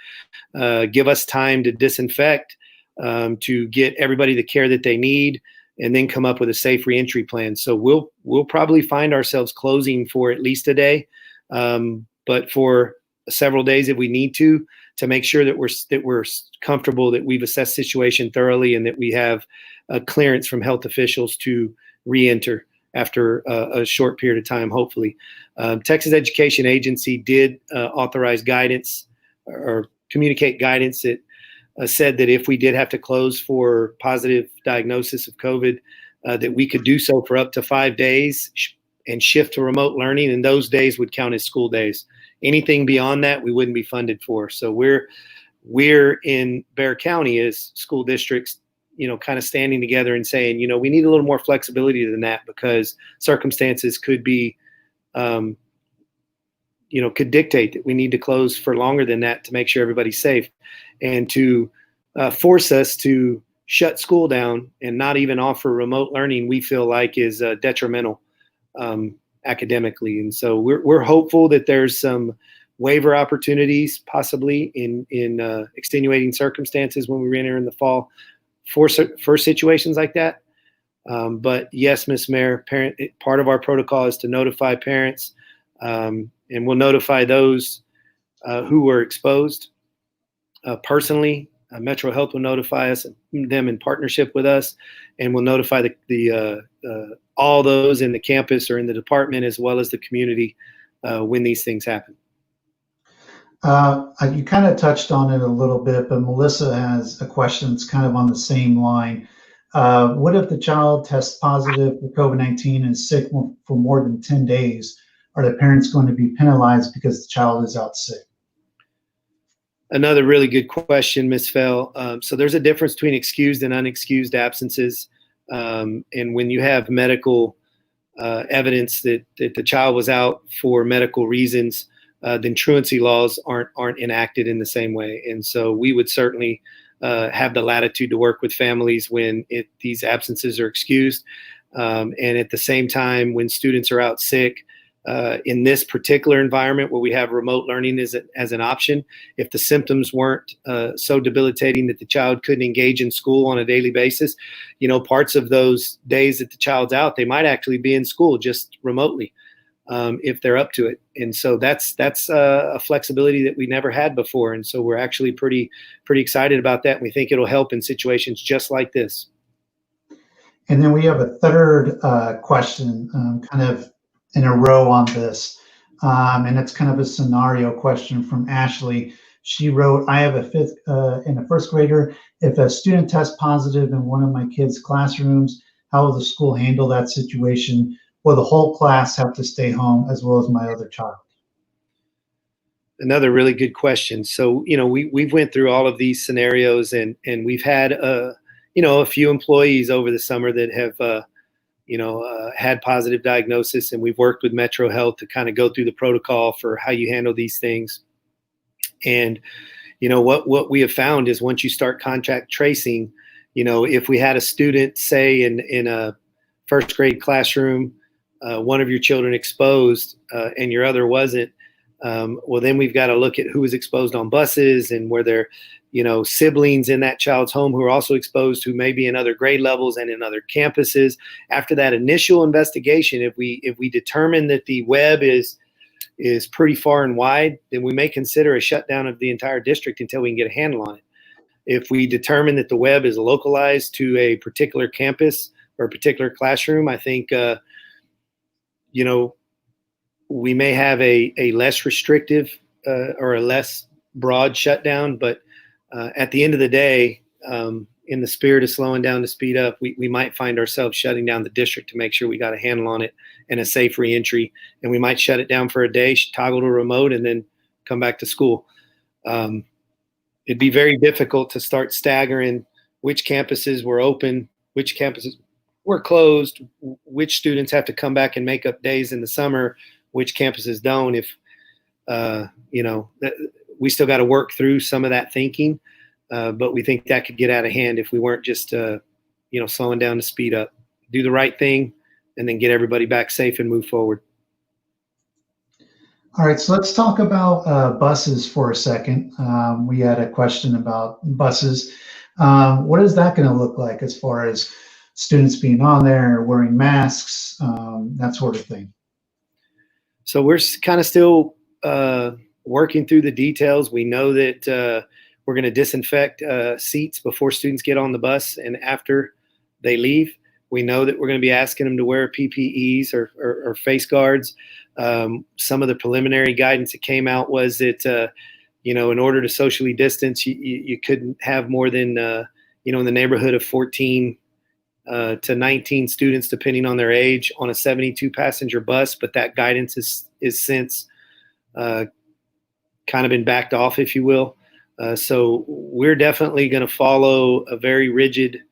give us time to disinfect, to get everybody the care that they need, and then come up with a safe reentry plan. So we'll probably find ourselves closing for at least a day, but for several days if we need to make sure that we're comfortable, that we've assessed the situation thoroughly, and that we have clearance from health officials to re-enter after a short period of time, hopefully. Texas Education Agency did authorize guidance or communicate guidance that said that if we did have to close for positive diagnosis of COVID, that we could do so for up to 5 days and shift to remote learning, and those days would count as school days. Anything beyond that, we wouldn't be funded for. So we're in Bexar County as school districts, kind of standing together and saying, we need a little more flexibility than that, because circumstances could be, could dictate that we need to close for longer than that to make sure everybody's safe, and to force us to shut school down and not even offer remote learning, we feel like is detrimental academically. And so we're hopeful that there's some waiver opportunities possibly in extenuating circumstances when we re-enter in the fall for situations like that. But yes, Ms. Mayor, part of our protocol is to notify parents, and we'll notify those who were exposed personally. Metro Health will notify them in partnership with us, and we'll notify all those in the campus or in the department as well as the community when these things happen. You kind of touched on it a little bit, but Melissa has a question that's kind of on the same line. What if the child tests positive for COVID-19 and is sick for more than 10 days? Are the parents going to be penalized because the child is out sick? Another really good question, Ms. Fell. So there's a difference between excused and unexcused absences. And when you have medical evidence that the child was out for medical reasons, then truancy laws aren't enacted in the same way. And so we would certainly have the latitude to work with families when these absences are excused. And at the same time, when students are out sick, in this particular environment where we have remote learning as an option, if the symptoms weren't so debilitating that the child couldn't engage in school on a daily basis, parts of those days that the child's out, they might actually be in school just remotely if they're up to it. And so that's a flexibility that we never had before. And so we're actually pretty excited about that. And we think it'll help in situations just like this. And then we have a third question kind of in a row on this. And it's kind of a scenario question from Ashley. She wrote, I have a first grader. If a student tests positive in one of my kids' classrooms, how will the school handle that situation? Will the whole class have to stay home as well as my other child? Another really good question. So, we've went through all of these scenarios, and we've had, a few employees over the summer that have, had positive diagnosis, and we've worked with Metro Health to kind of go through the protocol for how you handle these things. And, what we have found is once you start contact tracing, if we had a student, say in a first grade classroom, one of your children exposed and your other wasn't, well, then we've got to look at who was exposed on buses and were there, siblings in that child's home who are also exposed, who may be in other grade levels and in other campuses. After that initial investigation, if we determine that the web is pretty far and wide, then we may consider a shutdown of the entire district until we can get a handle on it. If we determine that the web is localized to a particular campus or a particular classroom, I think we may have a less restrictive or a less broad shutdown, but at the end of the day, in the spirit of slowing down to speed up, we might find ourselves shutting down the district to make sure we got a handle on it and a safe reentry. And we might shut it down for a day, toggle to remote, and then come back to school. It'd be very difficult to start staggering which campuses were open, which campuses were closed, which students have to come back and make up days in the summer, which campuses don't. If we still got to work through some of that thinking, but we think that could get out of hand if we weren't just slowing down to speed up, do the right thing, and then get everybody back safe and move forward. All right, so let's talk about buses for a second. We had a question about buses. What is that going to look like as far as students being on there, wearing masks, that sort of thing? So we're kind of still working through the details. We know that we're going to disinfect seats before students get on the bus and after they leave. We know that we're going to be asking them to wear PPEs or face guards. Some of the preliminary guidance that came out was that, in order to socially distance, you couldn't have more than, in the neighborhood of 14 to 19 students, depending on their age, on a 72 passenger bus. But that guidance is since kind of been backed off, if you will. So we're definitely going to follow a very rigid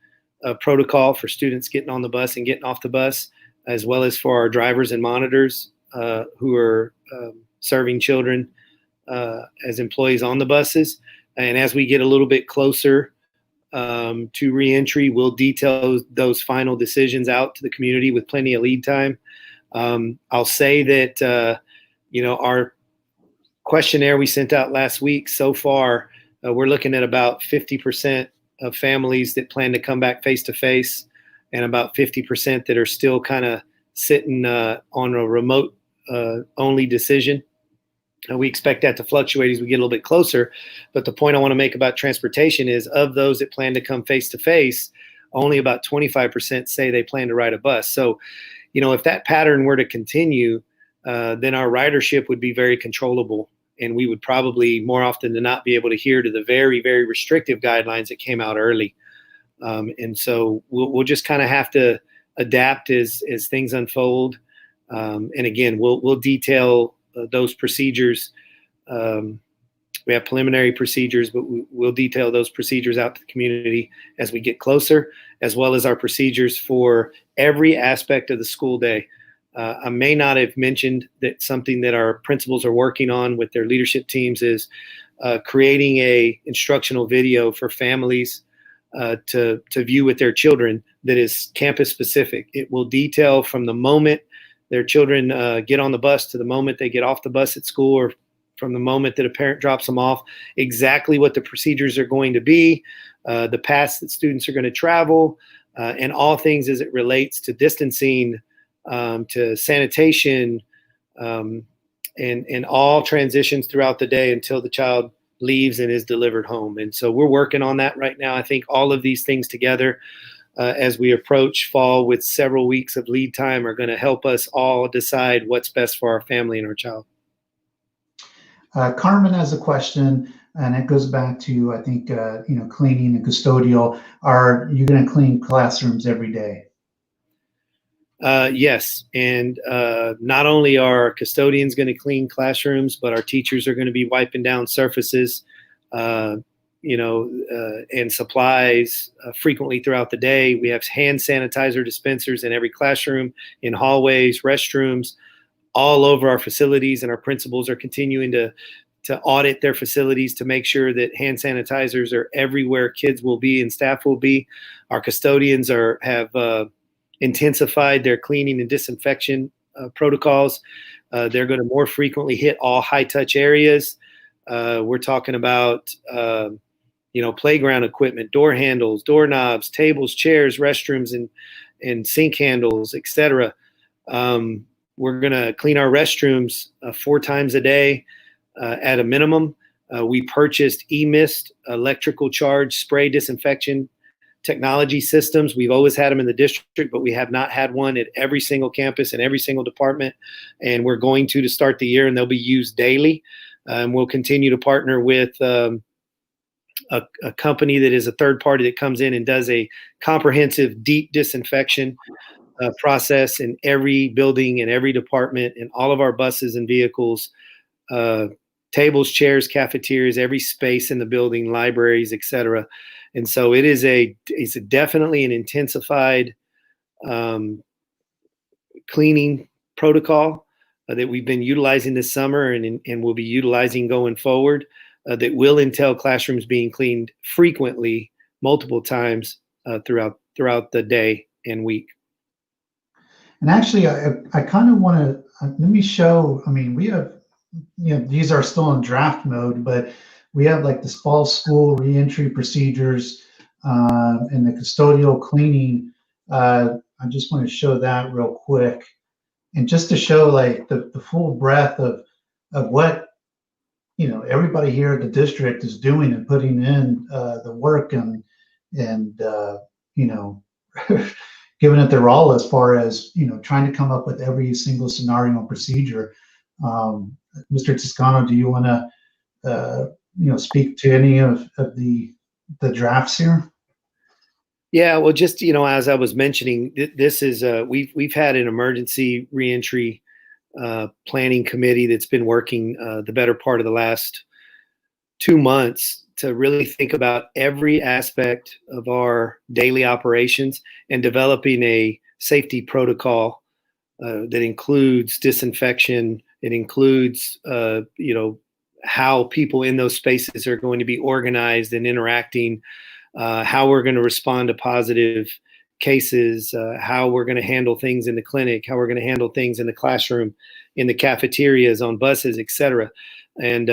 protocol for students getting on the bus and getting off the bus, as well as for our drivers and monitors who are serving children as employees on the buses. And as we get a little bit closer to reentry, we'll detail those final decisions out to the community with plenty of lead time. I'll say that, our questionnaire we sent out last week, so far, we're looking at about 50% of families that plan to come back face-to-face and about 50% that are still kind of sitting on a remote only decision. We expect that to fluctuate as we get a little bit closer. But the point I want to make about transportation is, of those that plan to come face-to-face, only about 25% say they plan to ride a bus. So, if that pattern were to continue, then our ridership would be very controllable. And we would probably more often than not be able to adhere to the very, very restrictive guidelines that came out early. And so we'll just kind of have to adapt as things unfold. And again, we'll detail those procedures. We have preliminary procedures, but we'll detail those procedures out to the community as we get closer, as well as our procedures for every aspect of the school day. I may not have mentioned that something that our principals are working on with their leadership teams is creating a instructional video for families to view with their children that is campus specific. It will detail from the moment their children get on the bus to the moment they get off the bus at school, or from the moment that a parent drops them off, exactly what the procedures are going to be, the paths that students are going to travel, and all things as it relates to distancing, to sanitation, and all transitions throughout the day until the child leaves and is delivered home. And so we're working on that right now. I think all of these things together, as we approach fall with several weeks of lead time, are going to help us all decide what's best for our family and our child. Carmen has a question, and it goes back to, I think, cleaning and custodial. Are you going to clean classrooms every day? Yes, and not only are custodians going to clean classrooms, but our teachers are going to be wiping down surfaces, and supplies frequently throughout the day. We have hand sanitizer dispensers in every classroom, in hallways, restrooms, all over our facilities, and our principals are continuing to audit their facilities to make sure that hand sanitizers are everywhere kids will be and staff will be. Our custodians have intensified their cleaning and disinfection protocols. They're going to more frequently hit all high-touch areas. We're talking about playground equipment, door handles, doorknobs, tables, chairs, restrooms, and sink handles, etc. We're going to clean our restrooms 4 times a day at a minimum. We purchased e-mist, electrical charge spray disinfection technology systems. We've always had them in the district, but we have not had one at every single campus and every single department. And we're going to start the year, and they'll be used daily. We'll continue to partner with a company that is a third party that comes in and does a comprehensive deep disinfection process in every building and every department, and all of our buses and vehicles, tables, chairs, cafeterias, every space in the building, libraries, etc. And so it's definitely an intensified cleaning protocol that we've been utilizing this summer and will be utilizing going forward, that will entail classrooms being cleaned frequently, multiple times throughout the day and week. And actually, I kind of want to, let me show, we have, these are still in draft mode, but we have like this fall school reentry procedures and the custodial cleaning. I just want to show that real quick. And just to show like the full breadth of what, everybody here at the district is doing and putting in the work and giving it their all as far as, trying to come up with every single scenario and procedure. Mr. Toscano, do you want to, speak to any of the drafts here? Yeah, well, just, as I was mentioning, this is, we've had an emergency reentry planning committee that's been working the better part of the last 2 months to really think about every aspect of our daily operations and developing a safety protocol that includes disinfection. It includes, how people in those spaces are going to be organized and interacting, how we're going to respond to positive cases, how we're going to handle things in the clinic, how we're going to handle things in the classroom, in the cafeterias, on buses, etc. And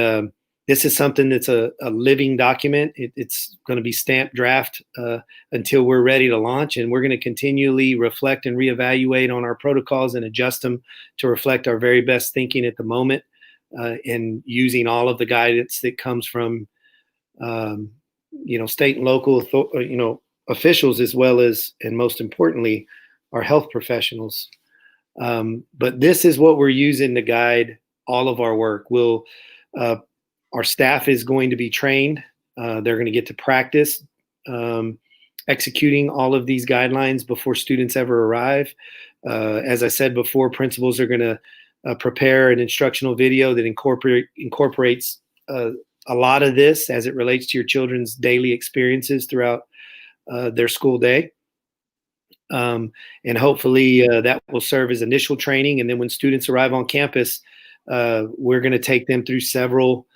this is something that's a living document. It's going to be stamped draft until we're ready to launch, and we're going to continually reflect and reevaluate on our protocols and adjust them to reflect our very best thinking at the moment, and using all of the guidance that comes from state and local officials, as well as, and most importantly, our health professionals. But this is what we're using to guide all of our work. Our staff is going to be trained. They're going to get to practice executing all of these guidelines before students ever arrive. As I said before, principals are going to prepare an instructional video that incorporates a lot of this as it relates to your children's daily experiences throughout their school day. And hopefully that will serve as initial training. And then when students arrive on campus, we're going to take them through several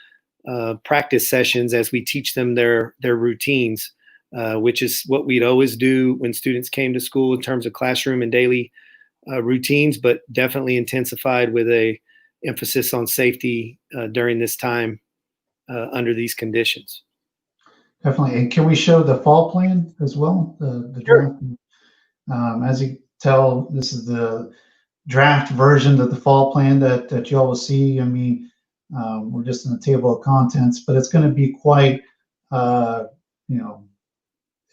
practice sessions as we teach them their routines, which is what we'd always do when students came to school in terms of classroom and daily routines, but definitely intensified with a emphasis on safety during this time under these conditions. Definitely. And can we show the fall plan as well? The Sure. draft. As you tell, this is the draft version of the fall plan that you all will see. I mean, we're just in the table of contents, but it's going to be quite, you know,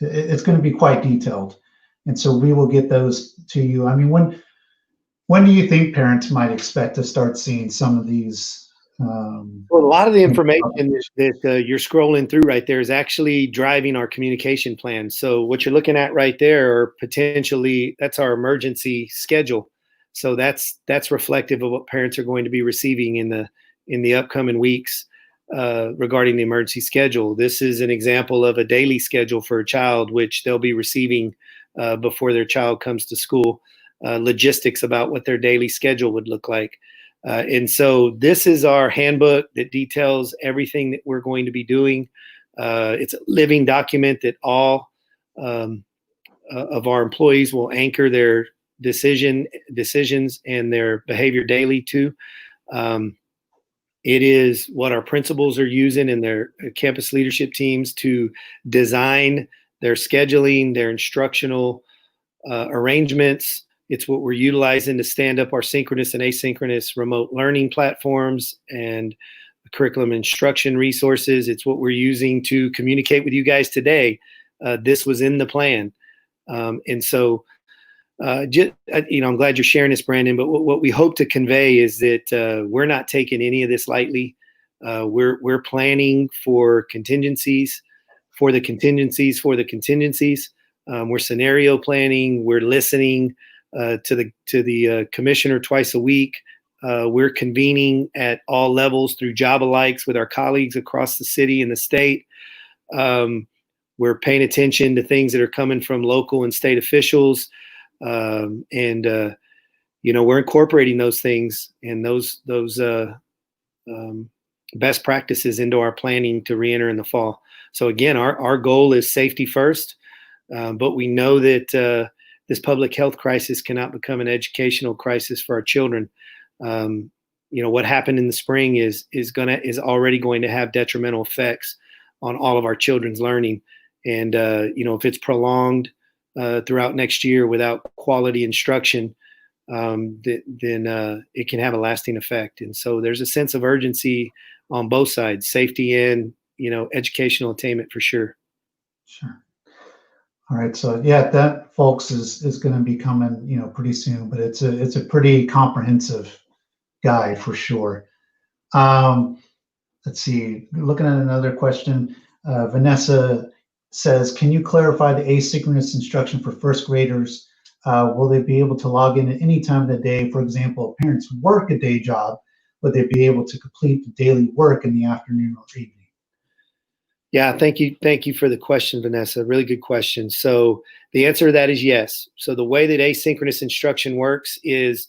it's going to be quite detailed. And so we will get those to you. I mean, when do you think parents might expect to start seeing some of these? Well, a lot of the information that you're scrolling through right there is actually driving our communication plan. So what you're looking at right there, or potentially, that's our emergency schedule. So that's reflective of what parents are going to be receiving in the upcoming weeks regarding the emergency schedule. This is an example of a daily schedule for a child, which they'll be receiving before their child comes to school. Logistics about what their daily schedule would look like. And so this is our handbook that details everything that we're going to be doing. It's a living document that all of our employees will anchor their decisions and their behavior daily to. It is what our principals are using in their campus leadership teams to design their scheduling, their instructional arrangements. It's what we're utilizing to stand up our synchronous and asynchronous remote learning platforms and curriculum instruction resources. It's what we're using to communicate with you guys today. This was in the plan. And so, I'm glad you're sharing this, Brandon, but what we hope to convey is that we're not taking any of this lightly. We're planning for contingencies, for the contingencies, for the contingencies. We're scenario planning. We're listening to the commissioner twice a week. We're convening at all levels through job alikes with our colleagues across the city and the state. We're paying attention to things that are coming from local and state officials. We're incorporating those things and those best practices into our planning to reenter in the fall. So again, our goal is safety first, but we know that this public health crisis cannot become an educational crisis for our children. What happened in the spring is already going to have detrimental effects on all of our children's learning. And if it's prolonged throughout next year without quality instruction, then it can have a lasting effect. And so there's a sense of urgency on both sides, safety and educational attainment for sure. Sure. All right, so yeah, that, folks, is going to be coming, pretty soon, but it's a pretty comprehensive guide for sure. Let's see, looking at another question, Vanessa says, can you clarify the asynchronous instruction for first graders? Will they be able to log in at any time of the day? For example, if parents work a day job, would they be able to complete the daily work in the afternoon or evening? Yeah, thank you. Thank you for the question, Vanessa. Really good question. So the answer to that is yes. So the way that asynchronous instruction works is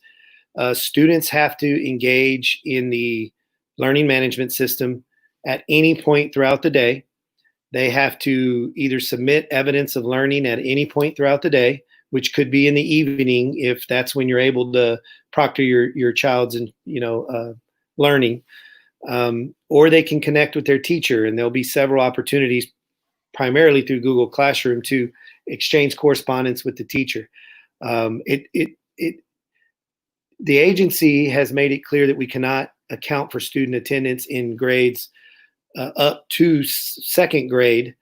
students have to engage in the learning management system at any point throughout the day. They have to either submit evidence of learning at any point throughout the day, which could be in the evening if that's when you're able to proctor your child's learning. Or they can connect with their teacher, and there'll be several opportunities, primarily through Google Classroom, to exchange correspondence with the teacher. The agency has made it clear that we cannot account for student attendance in grades up to second grade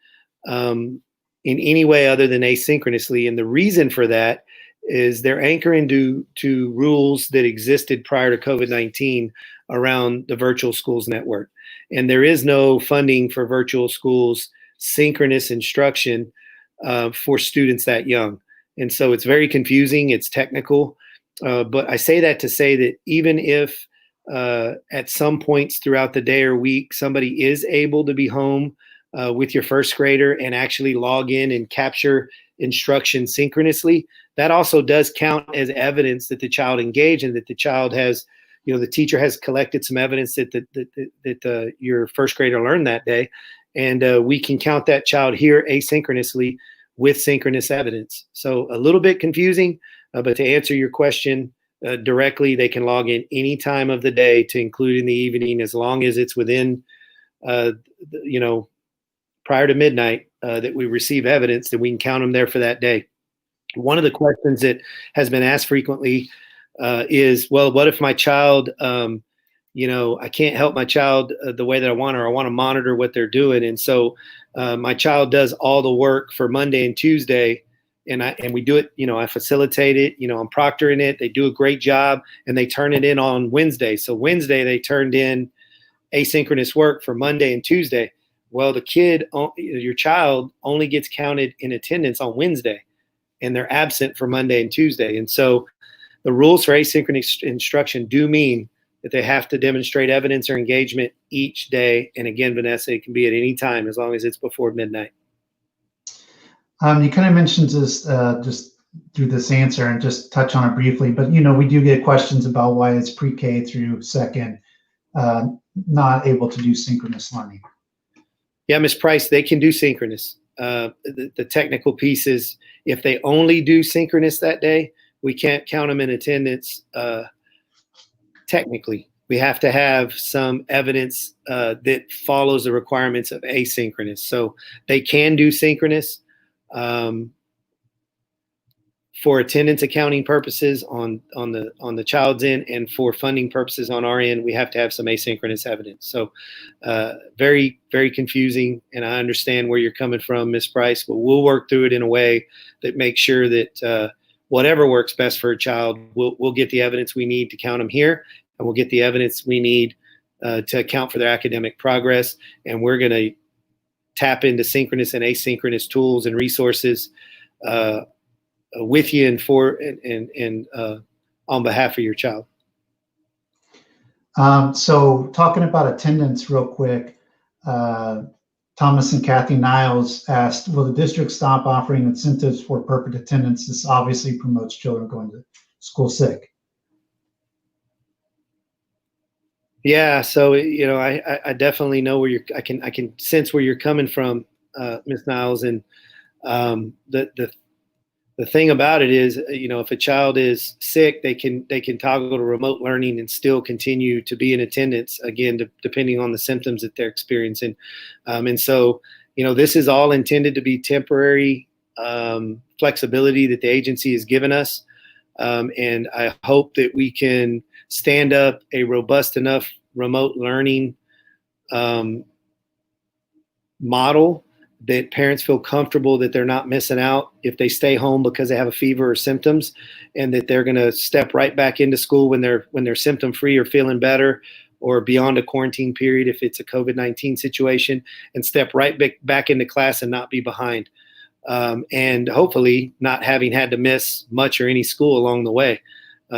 in any way other than asynchronously. And the reason for that is they're anchoring to rules that existed prior to COVID-19 around the virtual schools network. And there is no funding for virtual schools synchronous instruction for students that young. And so it's very confusing. It's technical. But I say that to say that even if at some points throughout the day or week, somebody is able to be home with your first grader and actually log in and capture instruction synchronously, that also does count as evidence that the child engaged and that the child has, the teacher has collected some evidence that your first grader learned that day. And we can count that child here asynchronously with synchronous evidence. So a little bit confusing, But to answer your question directly, they can log in any time of the day to include in the evening, as long as it's within, prior to midnight that we receive evidence, that we can count them there for that day. One of the questions that has been asked frequently is, well, what if my child, I can't help my child the way that I want, or I want to monitor what they're doing. And so my child does all the work for Monday and Tuesday, and we do it, I facilitate it, I'm proctoring it. They do a great job, and they turn it in on Wednesday. So Wednesday they turned in asynchronous work for Monday and Tuesday. Well, your child only gets counted in attendance on Wednesday, and they're absent for Monday and Tuesday. And so the rules for asynchronous instruction do mean that they have to demonstrate evidence or engagement each day. And again, Vanessa, it can be at any time as long as it's before midnight. You kind of mentioned this just through this answer, and just touch on it briefly, but we do get questions about why it's pre-K through second not able to do synchronous learning. Yeah, Ms. Price, they can do synchronous. The technical piece is, if they only do synchronous that day, we can't count them in attendance. Technically, we have to have some evidence that follows the requirements of asynchronous. So they can do synchronous for attendance accounting purposes on the child's end, and for funding purposes on our end, we have to have some asynchronous evidence. So very, very confusing, and I understand where you're coming from, Ms. Price, but we'll work through it in a way that makes sure that whatever works best for a child, we'll get the evidence we need to count them here, and we'll get the evidence we need to account for their academic progress. And we're going to tap into synchronous and asynchronous tools and resources with you and for and on behalf of your child. So talking about attendance real quick, Thomas and Kathy Niles asked, will the district stop offering incentives for perfect attendance? This obviously promotes children going to school sick. Yeah, so I definitely know where I can sense where you're coming from, Ms. Niles, and the thing about it is, if a child is sick, they can toggle to remote learning and still continue to be in attendance, again, depending on the symptoms that they're experiencing. And so, this is all intended to be temporary flexibility that the agency has given us. And I hope that we can stand up a robust enough remote learning model that parents feel comfortable that they're not missing out if they stay home because they have a fever or symptoms, and that they're going to step right back into school when they're symptom free or feeling better, or beyond a quarantine period if it's a COVID-19 situation, and step right back into class and not be behind. And hopefully not having had to miss much or any school along the way.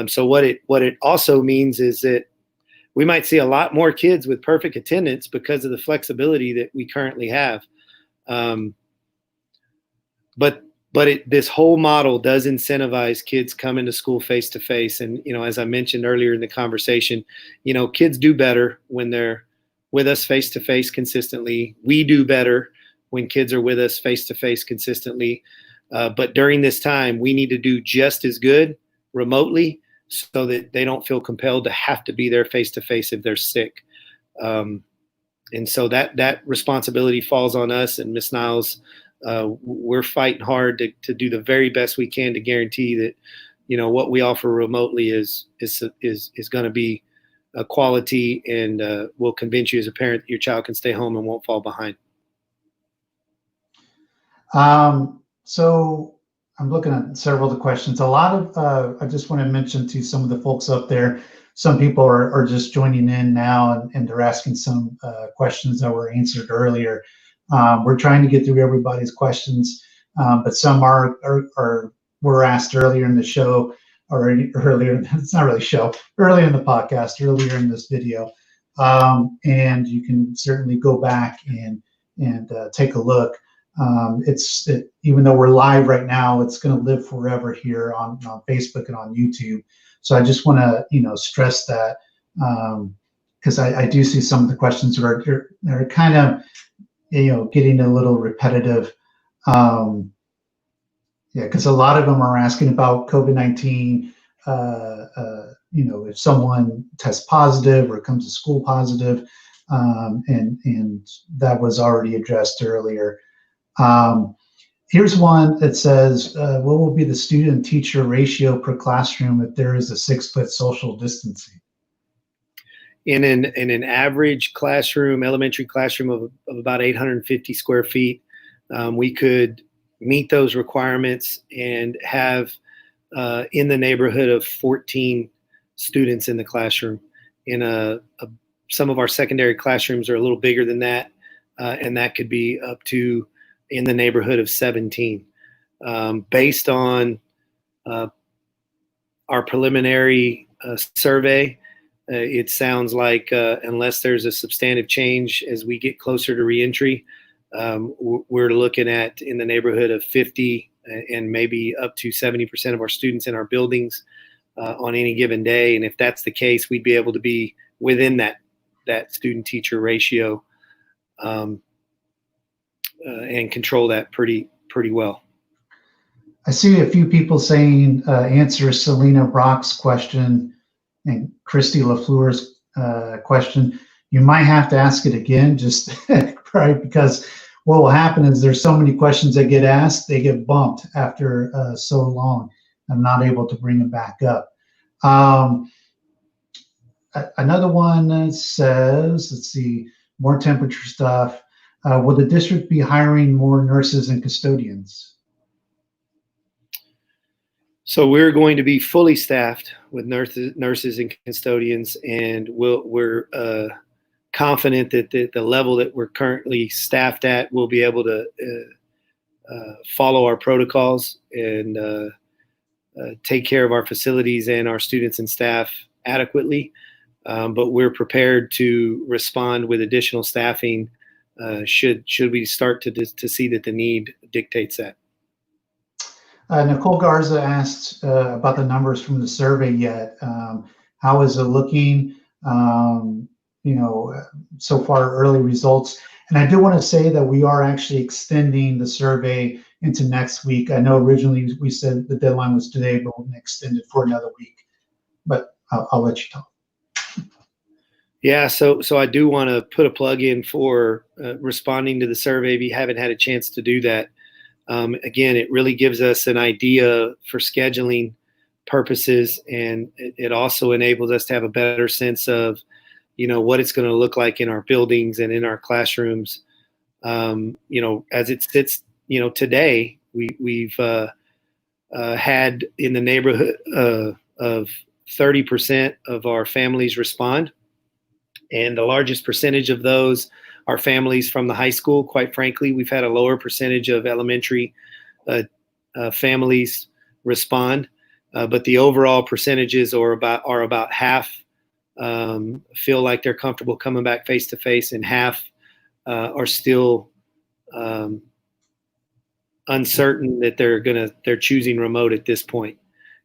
So what it also means is that we might see a lot more kids with perfect attendance because of the flexibility that we currently have. But this whole model does incentivize kids coming to school face to face. And, as I mentioned earlier in the conversation, kids do better when they're with us face to face consistently. We do better when kids are with us face to face consistently. But during this time, we need to do just as good remotely so that they don't feel compelled to have to be there face to face if they're sick. And so that responsibility falls on us. And Ms. Niles, we're fighting hard to do the very best we can to guarantee that, what we offer remotely is going to be a quality, and will convince you as a parent that your child can stay home and won't fall behind. So I'm looking at several of the questions. A lot of, I just want to mention to some of the folks up there, some people are just joining in now, and they're asking some questions that were answered earlier. We're trying to get through everybody's questions, but some were asked earlier in the show, or earlier, it's not really show, earlier in the podcast, earlier in this video. And you can certainly go back and take a look. Even though we're live right now, it's going to live forever here on Facebook and on YouTube. So I just want to, stress that, because I do see some of the questions are kind of, getting a little repetitive. Yeah, because a lot of them are asking about COVID-19. If someone tests positive or comes to school positive, and that was already addressed earlier. Here's one that says, what will be the student-teacher ratio per classroom if there is a 6-foot social distancing? In an average classroom, elementary classroom of about 850 square feet, we could meet those requirements and have in the neighborhood of 14 students in the classroom. Some of our secondary classrooms are a little bigger than that, and that could be up to in the neighborhood of 17. Based on our preliminary survey, it sounds like unless there's a substantive change as we get closer to reentry, we're looking at in the neighborhood of 50 and maybe up to 70% of our students in our buildings on any given day. And if that's the case, we'd be able to be within that student-teacher ratio and control that pretty well. I see a few people saying answer Selena Brock's question and Christy LaFleur's question. You might have to ask it again, just right, because what will happen is there's so many questions that get asked, they get bumped after so long. I'm not able to bring them back up. Another one says, let's see, more temperature stuff. Will the district be hiring more nurses and custodians? So we're going to be fully staffed with nurses and custodians, and we're confident that the level that we're currently staffed at will be able to follow our protocols and take care of our facilities and our students and staff adequately. But we're prepared to respond with additional staffing should we start to see that the need dictates that. Nicole Garza asked about the numbers from the survey yet. How is it looking? So far, early results. And I do want to say that we are actually extending the survey into next week. I know originally we said the deadline was today, but we're going to extend it for another week. But I'll let you talk. Yeah, so I do want to put a plug in for responding to the survey if you haven't had a chance to do that. Again, it really gives us an idea for scheduling purposes, and it also enables us to have a better sense of, what it's going to look like in our buildings and in our classrooms. As it sits, today, we've had in the neighborhood of 30% of our families respond, and the largest percentage of those are families from the high school. Quite frankly, we've had a lower percentage of elementary families respond, but the overall percentages are about half feel like they're comfortable coming back face to face, and half are still uncertain that they're choosing remote at this point.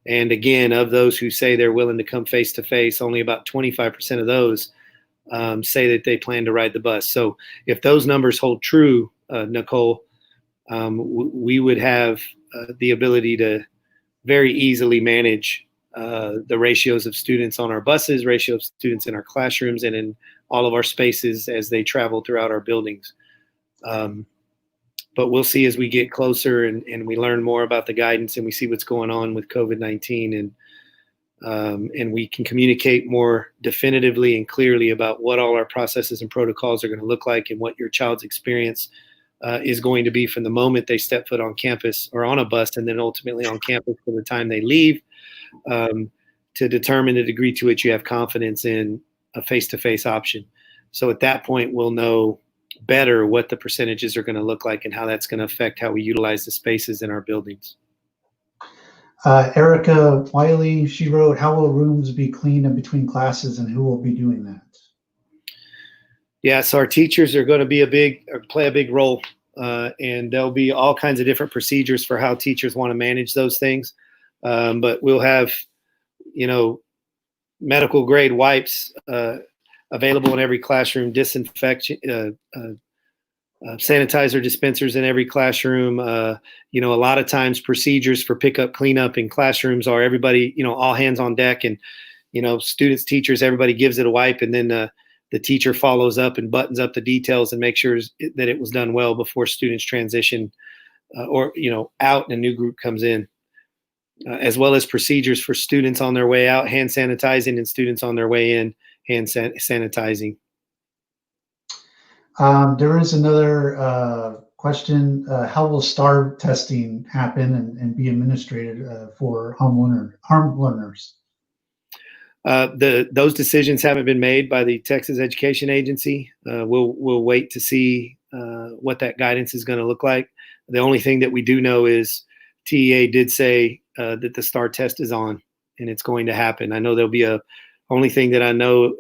And again, of those who say they're willing to come face to face, only about 25% of those say that they plan to ride the bus. So if those numbers hold true, Nicole, we would have the ability to very easily manage the ratios of students on our buses, ratio of students in our classrooms, and in all of our spaces as they travel throughout our buildings. But we'll see as we get closer and we learn more about the guidance and we see what's going on with COVID-19, and we can communicate more definitively and clearly about what all our processes and protocols are going to look like and what your child's experience is going to be from the moment they step foot on campus or on a bus, and then ultimately on campus for the time they leave, to determine the degree to which you have confidence in a face-to-face option. So at that point, we'll know better what the percentages are going to look like and how that's going to affect how we utilize the spaces in our buildings. Erica Wiley, she wrote, how will rooms be cleaned in between classes and who will be doing that? Yeah, so our teachers are going to play a big role, and there'll be all kinds of different procedures for how teachers want to manage those things. But we'll have, medical grade wipes available in every classroom, disinfection, sanitizer dispensers in every classroom. A lot of times procedures for pickup, cleanup in classrooms are everybody, all hands on deck, and students, teachers, everybody gives it a wipe, and then the teacher follows up and buttons up the details and makes sure that it was done well before students transition or out and a new group comes in. As well as procedures for students on their way out, hand sanitizing, and students on their way in, hand sanitizing. There is another question. How will STAR testing happen and be administered for home learners? Those decisions haven't been made by the Texas Education Agency. We'll wait to see what that guidance is going to look like. The only thing that we do know is TEA did say that the STAR test is on and it's going to happen. I know there'll be only thing that I know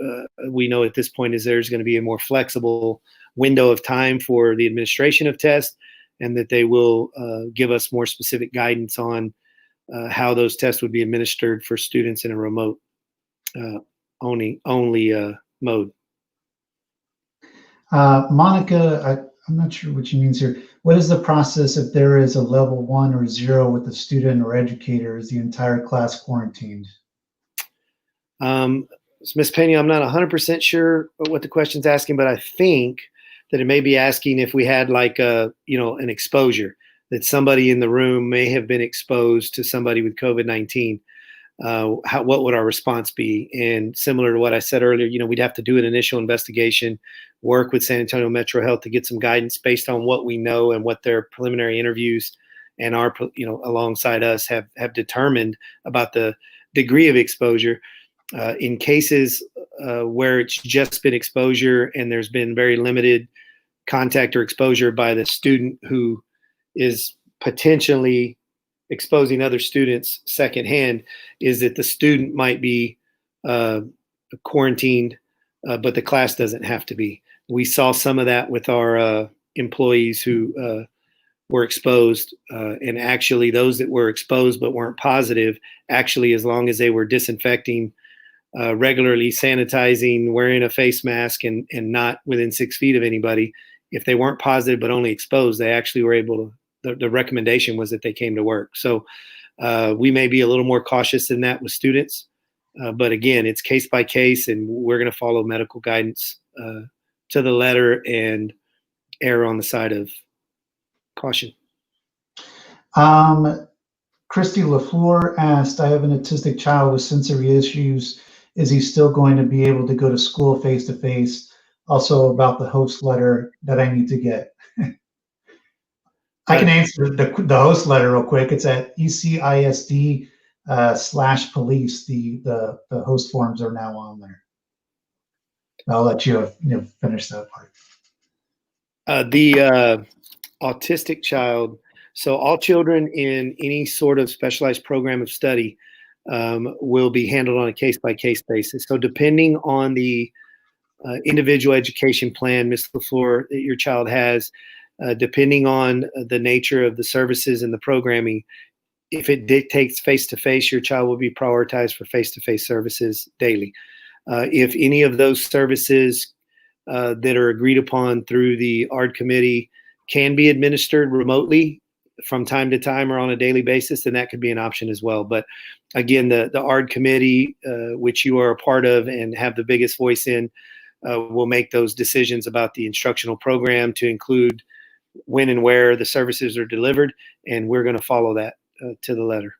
we know at this point is there's going to be a more flexible window of time for the administration of tests, and that they will give us more specific guidance on how those tests would be administered for students in a remote only mode. Monica, I'm not sure what she means here. What is the process if there is a level 1 or 0 with the student or educator? Is the entire class quarantined? Ms. Penny, I'm not 100% sure what the question's asking, but I think that it may be asking if we had like an exposure, that somebody in the room may have been exposed to somebody with COVID-19. What would our response be? And similar to what I said earlier, we'd have to do an initial investigation, work with San Antonio Metro Health to get some guidance based on what we know and what their preliminary interviews and our, alongside us have determined about the degree of exposure. In cases where it's just been exposure and there's been very limited contact or exposure by the student who is potentially exposing other students secondhand, is that the student might be quarantined, but the class doesn't have to be. We saw some of that with our employees who were exposed, and actually those that were exposed but weren't positive, actually, as long as they were disinfecting, regularly sanitizing, wearing a face mask, and not within 6 feet of anybody, if they weren't positive but only exposed, they actually were able to, the recommendation was that they came to work. So we may be a little more cautious than that with students, but again, it's case by case, and we're going to follow medical guidance to the letter and err on the side of caution. Christy LaFleur asked, I have an autistic child with sensory issues. Is he still going to be able to go to school face-to-face? Also about the host letter that I need to get. I can answer the host letter real quick. It's at ECISD /police. The host forms are now on there. I'll let you finish that part. The autistic child. So all children in any sort of specialized program of study will be handled on a case-by-case basis. So depending on the individual education plan, Ms. LaFleur, that your child has, depending on the nature of the services and the programming, if it dictates face-to-face, your child will be prioritized for face-to-face services daily. If any of those services that are agreed upon through the ARD committee can be administered remotely from time to time or on a daily basis, then that could be an option as well. But again, the ARD committee, which you are a part of and have the biggest voice in, will make those decisions about the instructional program to include when and where the services are delivered, and we're going to follow that to the letter.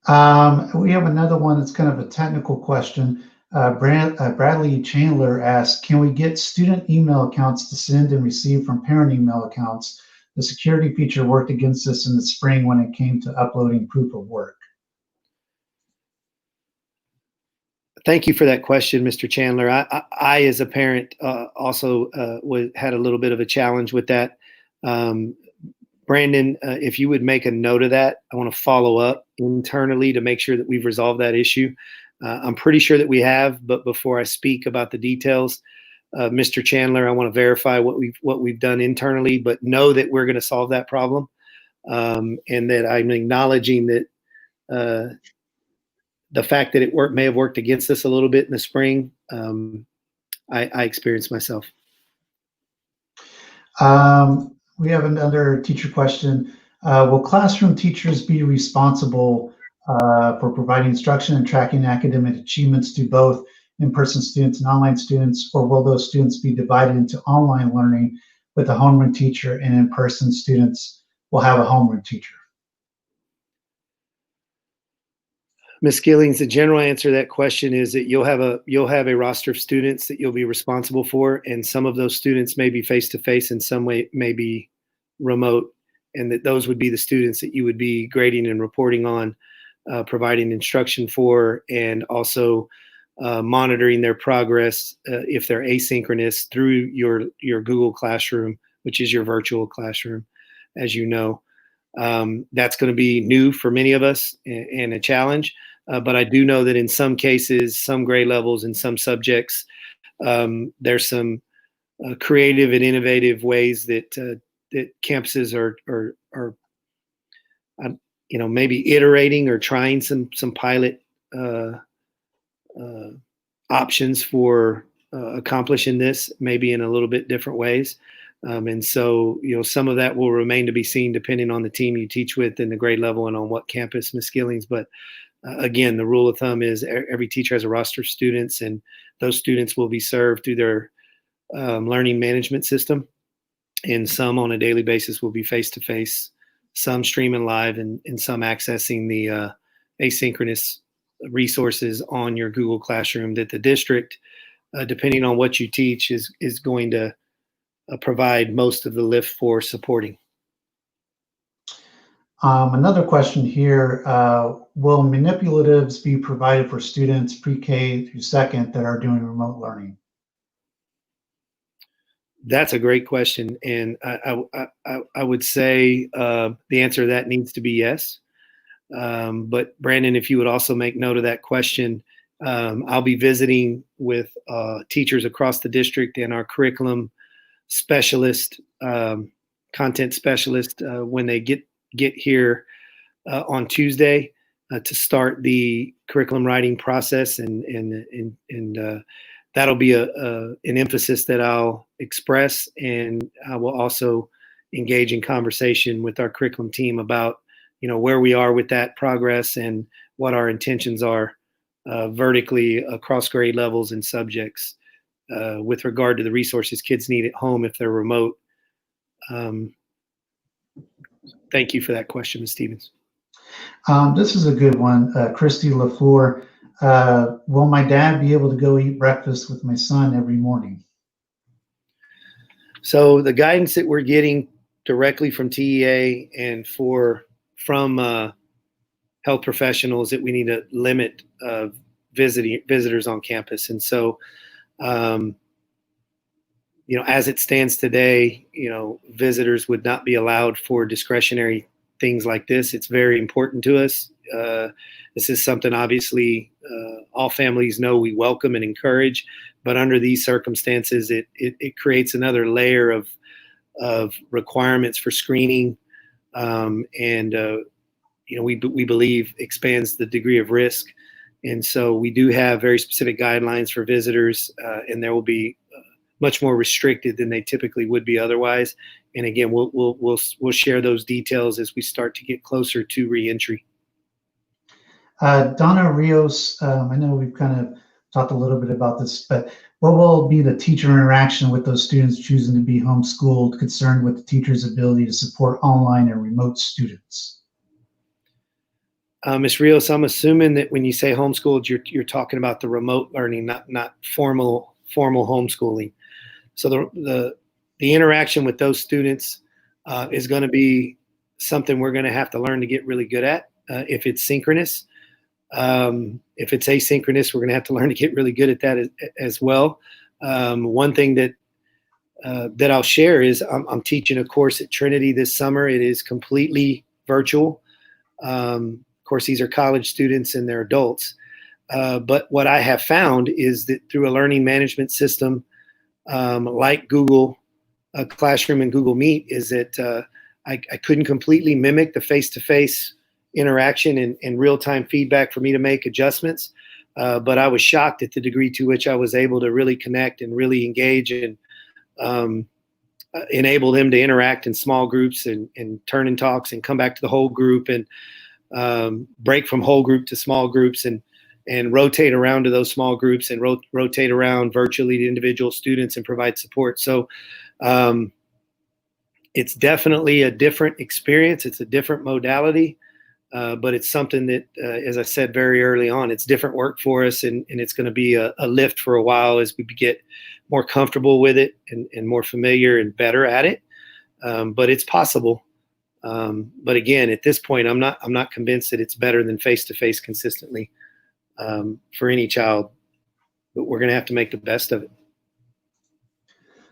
We have another one that's kind of a technical question. Bradley Chandler asked, can we get student email accounts to send and receive from parent email accounts? The security feature worked against us in the spring when it came to uploading proof of work. Thank you for that question, Mr. Chandler. I as a parent, also had a little bit of a challenge with that. Brandon, if you would make a note of that, I want to follow up internally to make sure that we've resolved that issue. I'm pretty sure that we have, but before I speak about the details, Mr. Chandler, I want to verify what we've done internally, but know that we're going to solve that problem, and that I'm acknowledging that the fact that it may have worked against us a little bit in the spring, I experienced myself. We have another teacher question. Will classroom teachers be responsible for providing instruction and tracking academic achievements to both in-person students and online students, or will those students be divided into online learning with a homeroom teacher and in-person students will have a homeroom teacher? Ms. Gillings, the general answer to that question is that you'll have a roster of students that you'll be responsible for, and some of those students may be face-to-face and some way may be remote, and that those would be the students that you would be grading and reporting on, providing instruction for, and also monitoring their progress if they're asynchronous through your Google Classroom, which is your virtual classroom, as you know. That's going to be new for many of us and a challenge. But I do know that in some cases, some grade levels and some subjects, there's some creative and innovative ways that campuses are maybe iterating or trying some pilot options for accomplishing this, maybe in a little bit different ways. And so, some of that will remain to be seen depending on the team you teach with and the grade level and on what campus, Ms. Skillings. But again, the rule of thumb is every teacher has a roster of students, and those students will be served through their learning management system. And some on a daily basis will be face-to-face, some streaming live, and some accessing the asynchronous resources on your Google Classroom that the district, depending on what you teach, is going to provide most of the lift for supporting. Another question here, will manipulatives be provided for students pre-K through second that are doing remote learning? That's a great question. And I would say the answer to that needs to be yes. But Brandon, if you would also make note of that question, I'll be visiting with teachers across the district and our curriculum specialist, content specialist, when they get here on Tuesday to start the curriculum writing process, and that'll be an emphasis that I'll express, and I will also engage in conversation with our curriculum team about where we are with that progress and what our intentions are vertically across grade levels and subjects. With regard to the resources kids need at home if they're remote. Thank you for that question, Ms. Stevens. This is a good one. Christy LaFleur, will my dad be able to go eat breakfast with my son every morning? So the guidance that we're getting directly from TEA and from health professionals that we need to limit visitors on campus. And so as it stands today, visitors would not be allowed for discretionary things like this. It's very important to us. This is something obviously all families know we welcome and encourage, but under these circumstances, it creates another layer of requirements for screening, and we believe expands the degree of risk. And so we do have very specific guidelines for visitors, and there will be much more restricted than they typically would be otherwise. And again, we'll share those details as we start to get closer to reentry. Donna Rios, I know we've kind of talked a little bit about this, but what will be the teacher interaction with those students choosing to be homeschooled, concerned with the teacher's ability to support online and remote students? Ms. Rios, I'm assuming that when you say homeschooled, you're talking about the remote learning, not formal homeschooling. So the interaction with those students is going to be something we're going to have to learn to get really good at. If it's synchronous, if it's asynchronous, we're going to have to learn to get really good at that as well. One thing that I'll share is I'm teaching a course at Trinity this summer. It is completely virtual. Of course, these are college students and they're adults. But what I have found is that through a learning management system like Google Classroom and Google Meet, is that I couldn't completely mimic the face-to-face interaction and real-time feedback for me to make adjustments. But I was shocked at the degree to which I was able to really connect and really engage. And enable them to interact in small groups and turn and talks and come back to the whole group and break from whole group to small groups and rotate around to those small groups and rotate around virtually to individual students and provide support. So it's definitely a different experience. It's a different modality, but it's something that, as I said very early on, it's different work for us, and it's going to be a lift for a while as we get more comfortable with it and more familiar and better at it. But it's possible. But again, at this point, I'm not convinced that it's better than face-to-face consistently for any child. But we're going to have to make the best of it.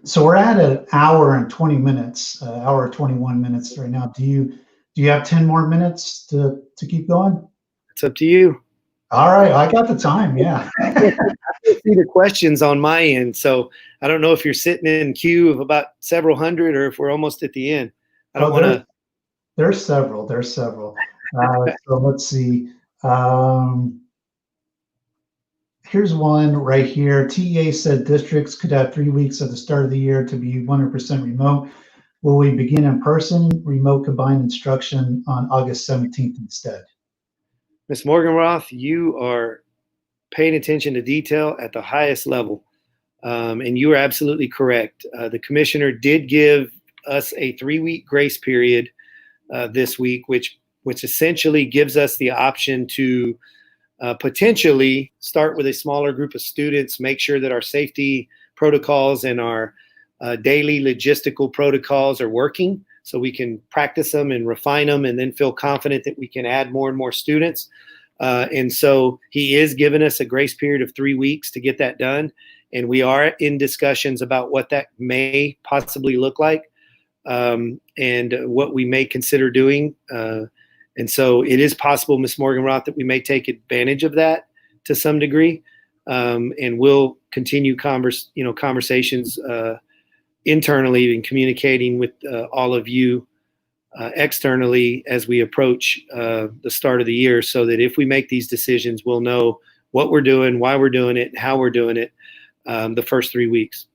So we're at an hour and 20 minutes, hour 21 minutes right now. Do you have 10 more minutes to keep going? It's up to you. All right, I got the time. Yeah. I see the questions on my end, so I don't know if you're sitting in queue of about several hundred or if we're almost at the end. I don't want to. There's several. So let's see. Here's one right here. TEA said districts could have 3 weeks at the start of the year to be 100% remote. Will we begin in person, remote combined instruction on August 17th instead? Ms. Morganroth, you are paying attention to detail at the highest level. And you are absolutely correct. The commissioner did give us a 3-week grace period this week, which essentially gives us the option to potentially start with a smaller group of students, make sure that our safety protocols and our daily logistical protocols are working so we can practice them and refine them and then feel confident that we can add more and more students. And so he is giving us a grace period of 3 weeks to get that done. And we are in discussions about what that may possibly look like and what we may consider doing. And so it is possible, Ms. Morganroth, that we may take advantage of that to some degree. And we'll continue conversations internally and communicating with all of you externally as we approach the start of the year, so that if we make these decisions, we'll know what we're doing, why we're doing it, and how we're doing it the first 3 weeks.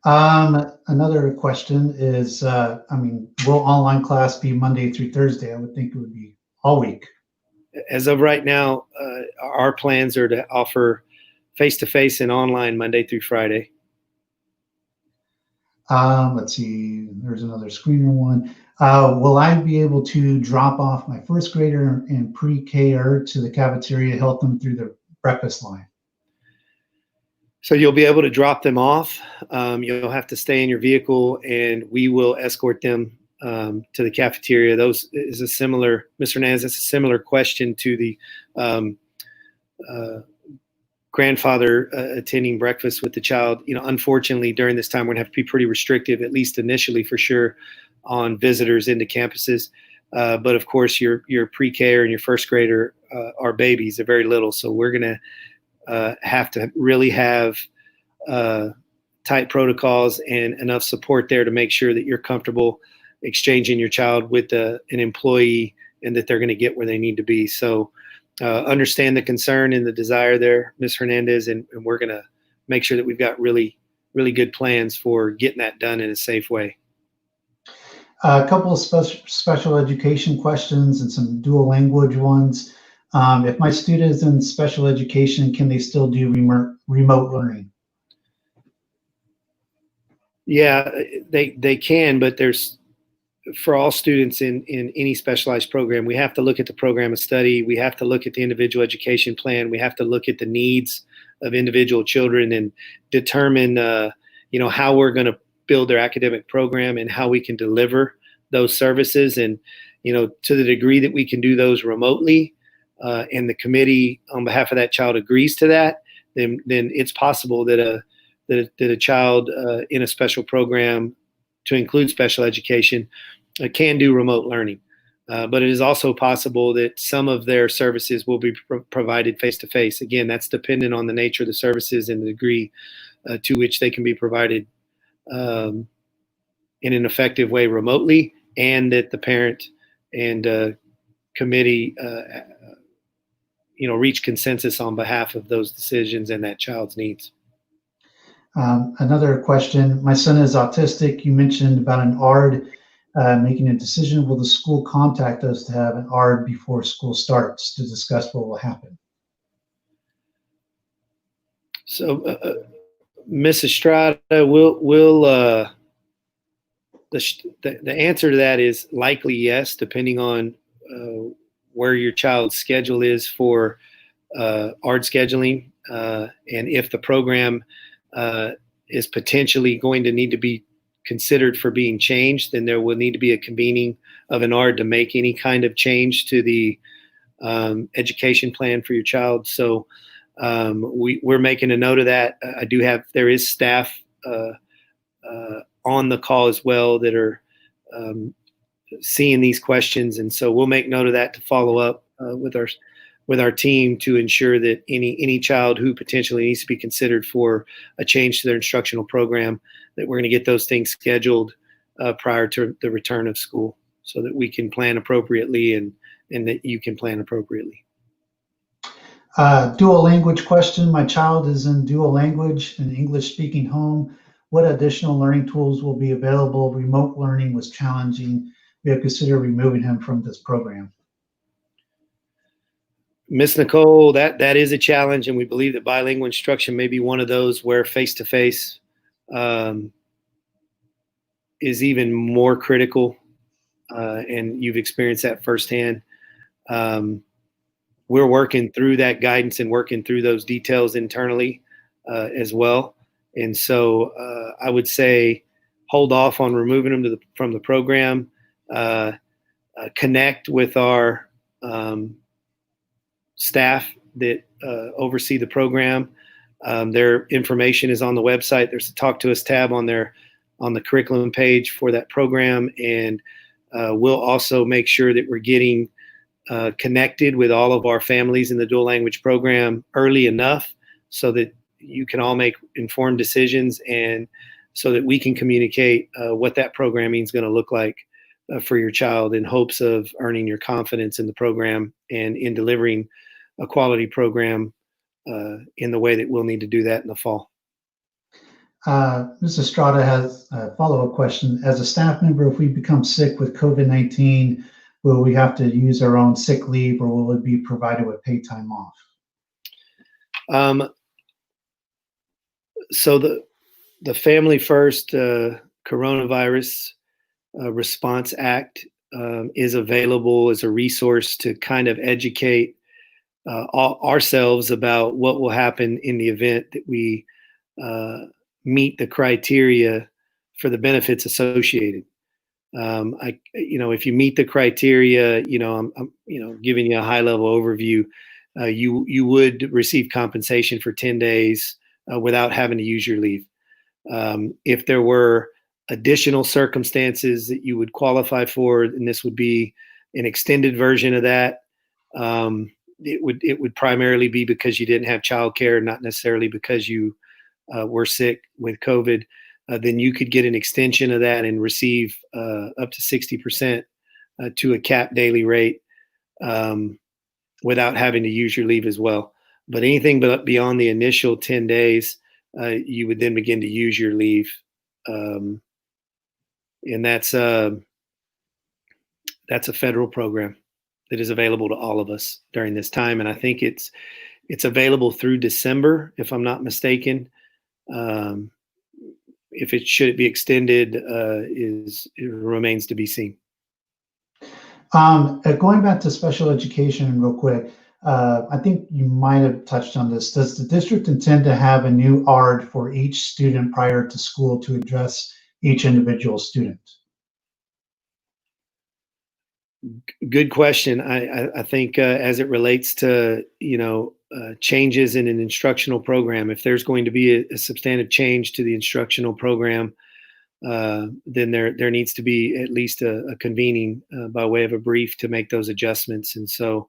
Another question is, will online class be Monday through Thursday? I would think it would be all week. As of right now, our plans are to offer face-to-face and online Monday through Friday. Let's see, there's another screener one. Will I be able to drop off my first grader and pre-K-er to the cafeteria, help them through the breakfast line? So you'll be able to drop them off. You'll have to stay in your vehicle, and we will escort them to the cafeteria. Those is a similar, Ms. Hernandez, that's a similar question to the grandfather attending breakfast with the child. Unfortunately, during this time, we're going to have to be pretty restrictive, at least initially for sure, on visitors into campuses. But of course, your pre-K and your first grader are babies. They're very little. So we're going to have to really have tight protocols and enough support there to make sure that you're comfortable exchanging your child with an employee and that they're going to get where they need to be. So understand the concern and the desire there, Ms. Hernandez, and we're going to make sure that we've got really, really good plans for getting that done in a safe way. A couple of special education questions and some dual language ones. If my student is in special education, can they still do remote learning? Yeah, they can, but there's, for all students in any specialized program, we have to look at the program of study. We have to look at the individual education plan. We have to look at the needs of individual children and determine, how we're going to build their academic program and how we can deliver those services. And, to the degree that we can do those remotely, and the committee on behalf of that child agrees to that, then it's possible that a child in a special program to include special education can do remote learning. But it is also possible that some of their services will be provided face-to-face. Again, that's dependent on the nature of the services and the degree to which they can be provided in an effective way remotely, and that the parent and committee reach consensus on behalf of those decisions and that child's needs. Another question, my son is autistic. You mentioned about an ARD making a decision. Will the school contact us to have an ARD before school starts to discuss what will happen? So, Ms. Estrada, the answer to that is likely yes, depending on where your child's schedule is for ARD scheduling, and if the program is potentially going to need to be considered for being changed, then there will need to be a convening of an ARD to make any kind of change to the education plan for your child. So we're making a note of that. There is staff on the call as well that are seeing these questions, and so we'll make note of that to follow up with our team to ensure that any child who potentially needs to be considered for a change to their instructional program, that we're going to get those things scheduled prior to the return of school, so that we can plan appropriately and that you can plan appropriately. Dual language question. My child is in dual language, an English speaking home. What additional learning tools will be available? Remote learning was challenging. We have considered removing him from this program. Ms. Nicole, that is a challenge, and we believe that bilingual instruction may be one of those where face-to-face is even more critical, and you've experienced that firsthand. We're working through that guidance and working through those details internally as well. And so I would say hold off on removing them from the program. Connect with our staff that oversee the program. Their information is on the website. There's a Talk to Us tab on the curriculum page for that program. And we'll also make sure that we're getting connected with all of our families in the dual language program early enough so that you can all make informed decisions, and so that we can communicate what that programming is going to look like for your child, in hopes of earning your confidence in the program and in delivering a quality program in the way that we'll need to do that in the fall. Ms. Estrada has a follow-up question. As a staff member, if we become sick with COVID-19, will we have to use our own sick leave, or will it be provided with paid time off? So the Family First Coronavirus Response Act is available as a resource to kind of educate ourselves about what will happen in the event that we meet the criteria for the benefits associated. If you meet the criteria, I'm giving you a high level overview. You would receive compensation for 10 days without having to use your leave. If there were additional circumstances that you would qualify for, and this would be an extended version of that, it would primarily be because you didn't have childcare, not necessarily because you were sick with COVID. Then you could get an extension of that and receive up to 60% to a capped daily rate without having to use your leave as well. But anything beyond the initial 10 days, you would then begin to use your leave. And that's a federal program that is available to all of us during this time. And I think it's available through December, if I'm not mistaken. If it should be extended, it remains to be seen. Going back to special education real quick, I think you might have touched on this. Does the district intend to have a new ARD for each student prior to school to address each individual student? Good question. I think as it relates to changes in an instructional program, if there's going to be a substantive change to the instructional program, then there needs to be at least a convening by way of a brief to make those adjustments. And so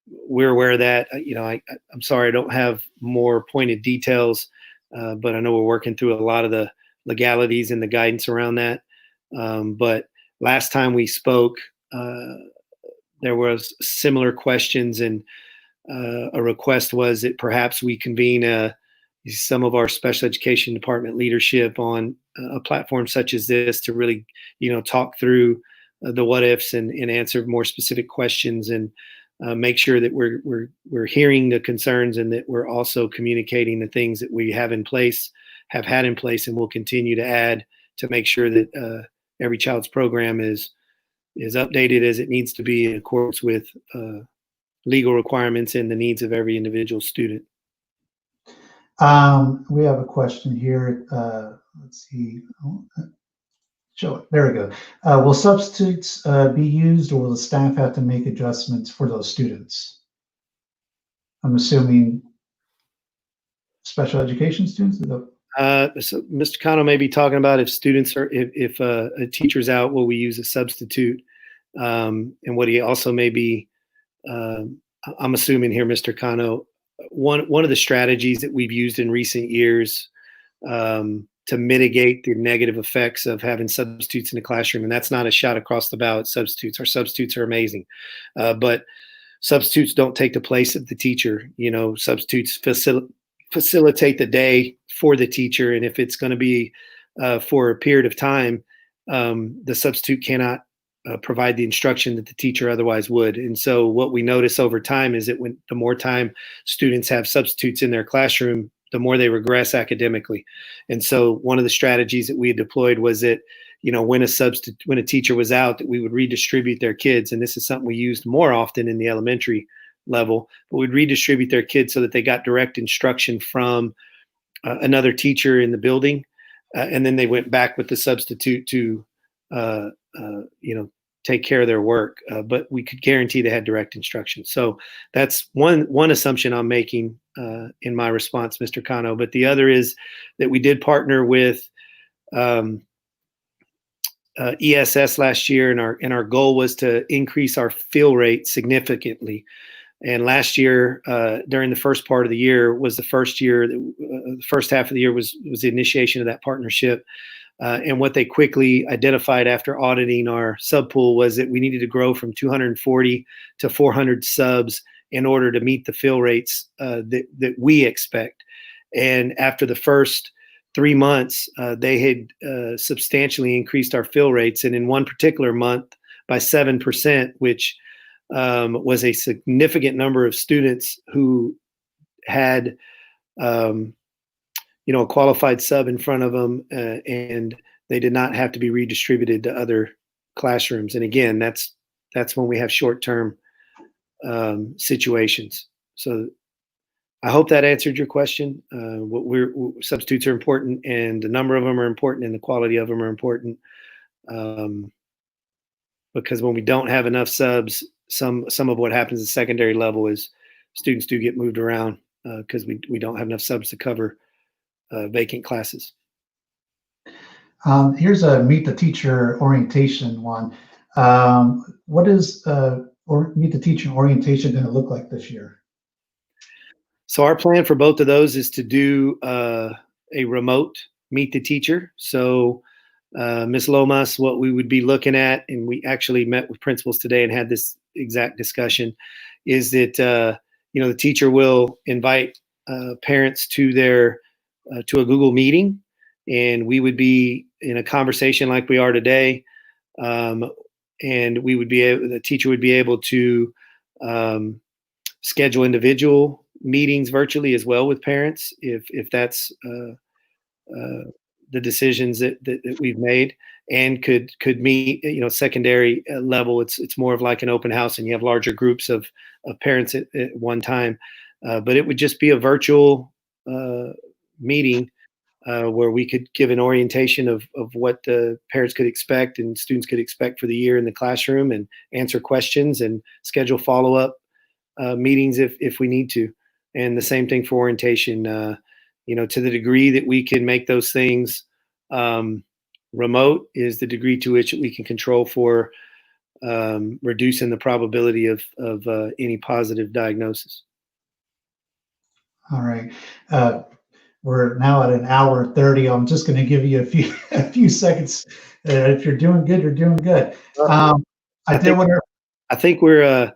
we're aware of that. I'm sorry I don't have more pointed details, but I know we're working through a lot of the legalities and the guidance around that. But last time we spoke, there was similar questions, and a request was that perhaps we convene a some of our special education department leadership on a platform such as this to really, talk through the what ifs and answer more specific questions, and make sure that we're hearing the concerns, and that we're also communicating the things that we have had in place, and will continue to add to make sure that every child's program is updated as it needs to be in accordance with legal requirements and the needs of every individual student. We have a question here. Let's see. Show it. There we go. Will substitutes be used, or will the staff have to make adjustments for those students? I'm assuming special education students. So Mr. Cano may be talking about if students are, if a teacher's out, will we use a substitute? And what he also may be, I'm assuming here, Mr. Cano, one of the strategies that we've used in recent years to mitigate the negative effects of having substitutes in the classroom, and that's not a shot across the bow at substitutes. Our substitutes are amazing, but substitutes don't take the place of the teacher. Substitutes facilitate the day for the teacher, and if it's going to be for a period of time, the substitute cannot provide the instruction that the teacher otherwise would. And so what we notice over time is that the more time students have substitutes in their classroom, the more they regress academically. And so one of the strategies that we had deployed was that, when a teacher was out, that we would redistribute their kids. And this is something we used more often in the elementary level, but we'd redistribute their kids so that they got direct instruction from another teacher in the building. And then they went back with the substitute to, take care of their work, but we could guarantee they had direct instruction. So that's one assumption I'm making in my response, Mr. Cano. But the other is that we did partner with ESS last year, and our goal was to increase our fill rate significantly. And last year, during the first part of the year, was the first year, the first half of the year was the initiation of that partnership. And what they quickly identified after auditing our sub pool was that we needed to grow from 240 to 400 subs in order to meet the fill rates that we expect. And after the first 3 months, they had substantially increased our fill rates, and in one particular month by 7%, which was a significant number of students who had a qualified sub in front of them, and they did not have to be redistributed to other classrooms. And again, that's when we have short-term situations. So I hope that answered your question. Substitutes are important, and the number of them are important, and the quality of them are important. Because when we don't have enough subs, some of what happens at secondary level is students do get moved around because we don't have enough subs to cover vacant classes. Here's a Meet the Teacher orientation one. What is Meet the Teacher orientation going to look like this year? So our plan for both of those is to do a remote Meet the Teacher. So Ms. Lomas, what we would be looking at, and we actually met with principals today and had this exact discussion, is that the teacher will invite parents to to a Google meeting, and we would be in a conversation like we are today, and the teacher would be able to schedule individual meetings virtually as well with parents if that's the decisions that we've made, and could meet secondary level. It's more of like an open house, and you have larger groups of parents at one time, but it would just be a virtual meeting where we could give an orientation of what the parents could expect and students could expect for the year in the classroom, and answer questions and schedule follow-up meetings if we need to. And the same thing for orientation. To the degree that we can make those things remote is the degree to which we can control for reducing the probability of any positive diagnosis. All right. We're now at 1:30. I'm just going to give you a few seconds. If you're doing good, you're doing good. I think we're. I think we're.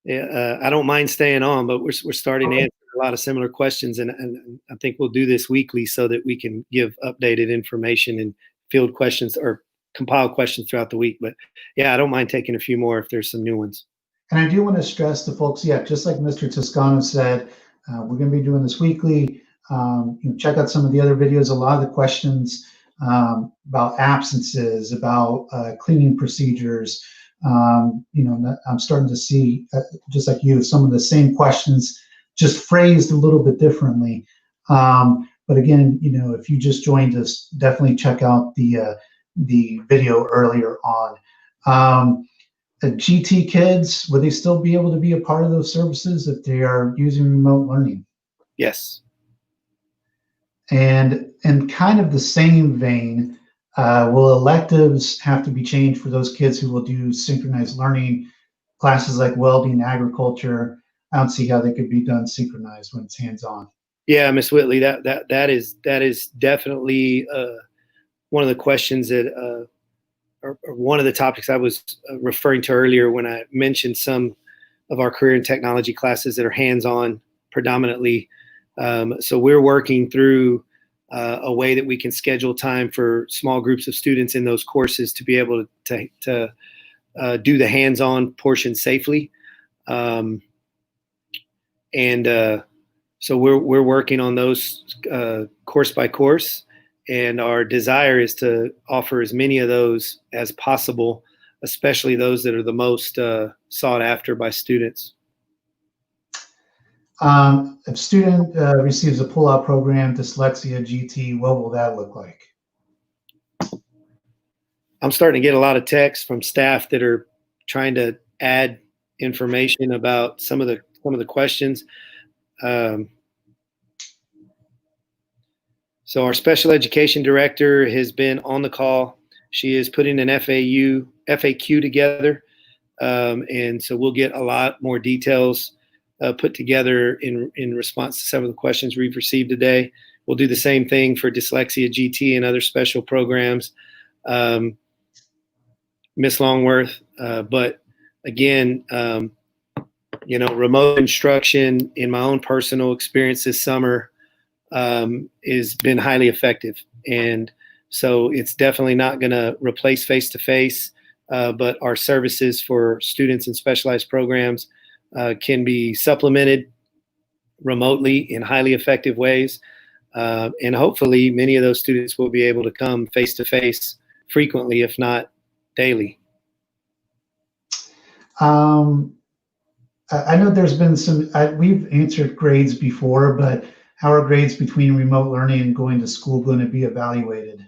I don't mind staying on, but we're starting to answer a lot of similar questions, and I think we'll do this weekly so that we can give updated information and field questions or compile questions throughout the week. But yeah, I don't mind taking a few more if there's some new ones. And I do want to stress to folks, yeah, just like Mr. Toscano said, we're going to be doing this weekly. You know, check out some of the other videos. A lot of the questions about absences, about cleaning procedures. You know, I'm starting to see, just like you, some of the same questions, just phrased a little bit differently. But again, you know, if you just joined us, definitely check out the video earlier on. The GT kids, would they still be able to be a part of those services if they are using remote learning? Yes. And in kind of the same vein, will electives have to be changed for those kids who will do synchronized learning classes like welding, agriculture? I don't see how they could be done synchronized when it's hands-on. Yeah, Ms. Whitley, that is definitely one of the questions that or one of the topics I was referring to earlier when I mentioned some of our career and technology classes that are hands-on predominantly. So we're working through a way that we can schedule time for small groups of students in those courses to be able to do the hands-on portion safely. So we're working on those course by course, and our desire is to offer as many of those as possible, especially those that are the most sought after by students. If a student receives a pull-out program, dyslexia, GT, what will that look like? I'm starting to get a lot of texts from staff that are trying to add information about some of the questions. So our special education director has been on the call. She is putting an FAQ together, and so we'll get a lot more details put together in response to some of the questions we've received today. We'll do the same thing for dyslexia, GT, and other special programs, Miss Longworth. But again, you know, remote instruction, in my own personal experience this summer, has been highly effective. And so it's definitely not going to replace face-to-face, but our services for students in specialized programs can be supplemented remotely in highly effective ways. And hopefully many of those students will be able to come face-to-face frequently, if not daily. I know there's been some, we've answered grades before, but how are grades between remote learning and going to school going to be evaluated?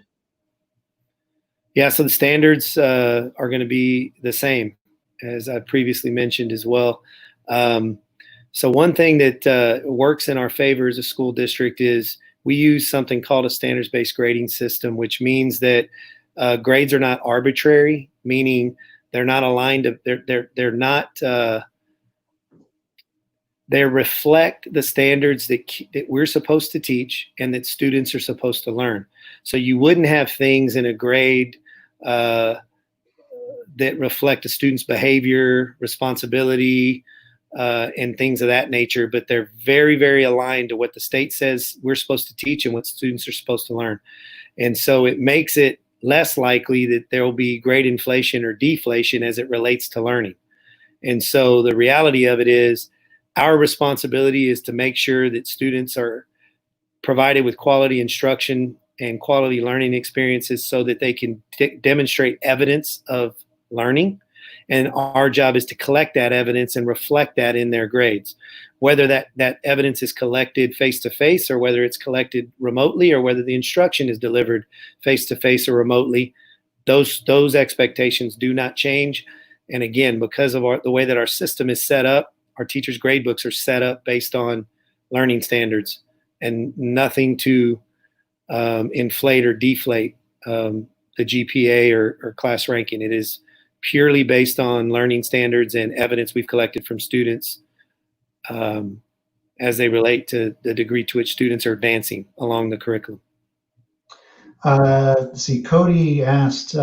Yeah, so the standards are going to be the same, as I previously mentioned as well. So one thing that works in our favor as a school district is we use something called a standards-based grading system, which means that grades are not arbitrary, meaning they're not aligned to, they're not, they reflect the standards that we're supposed to teach and that students are supposed to learn. So you wouldn't have things in a grade that reflect a student's behavior, responsibility, and things of that nature, but they're very, very aligned to what the state says we're supposed to teach and what students are supposed to learn. And so it makes it less likely that there will be grade inflation or deflation as it relates to learning. And so the reality of it is, our responsibility is to make sure that students are provided with quality instruction and quality learning experiences so that they can demonstrate evidence of learning. And our job is to collect that evidence and reflect that in their grades. Whether that evidence is collected face-to-face or whether it's collected remotely or whether the instruction is delivered face-to-face or remotely, those expectations do not change. And again, because of the way that our system is set up, our teachers' grade books are set up based on learning standards and nothing to inflate or deflate the GPA or class ranking. It is purely based on learning standards and evidence we've collected from students as they relate to the degree to which students are advancing along the curriculum. Let's see, Cody asked,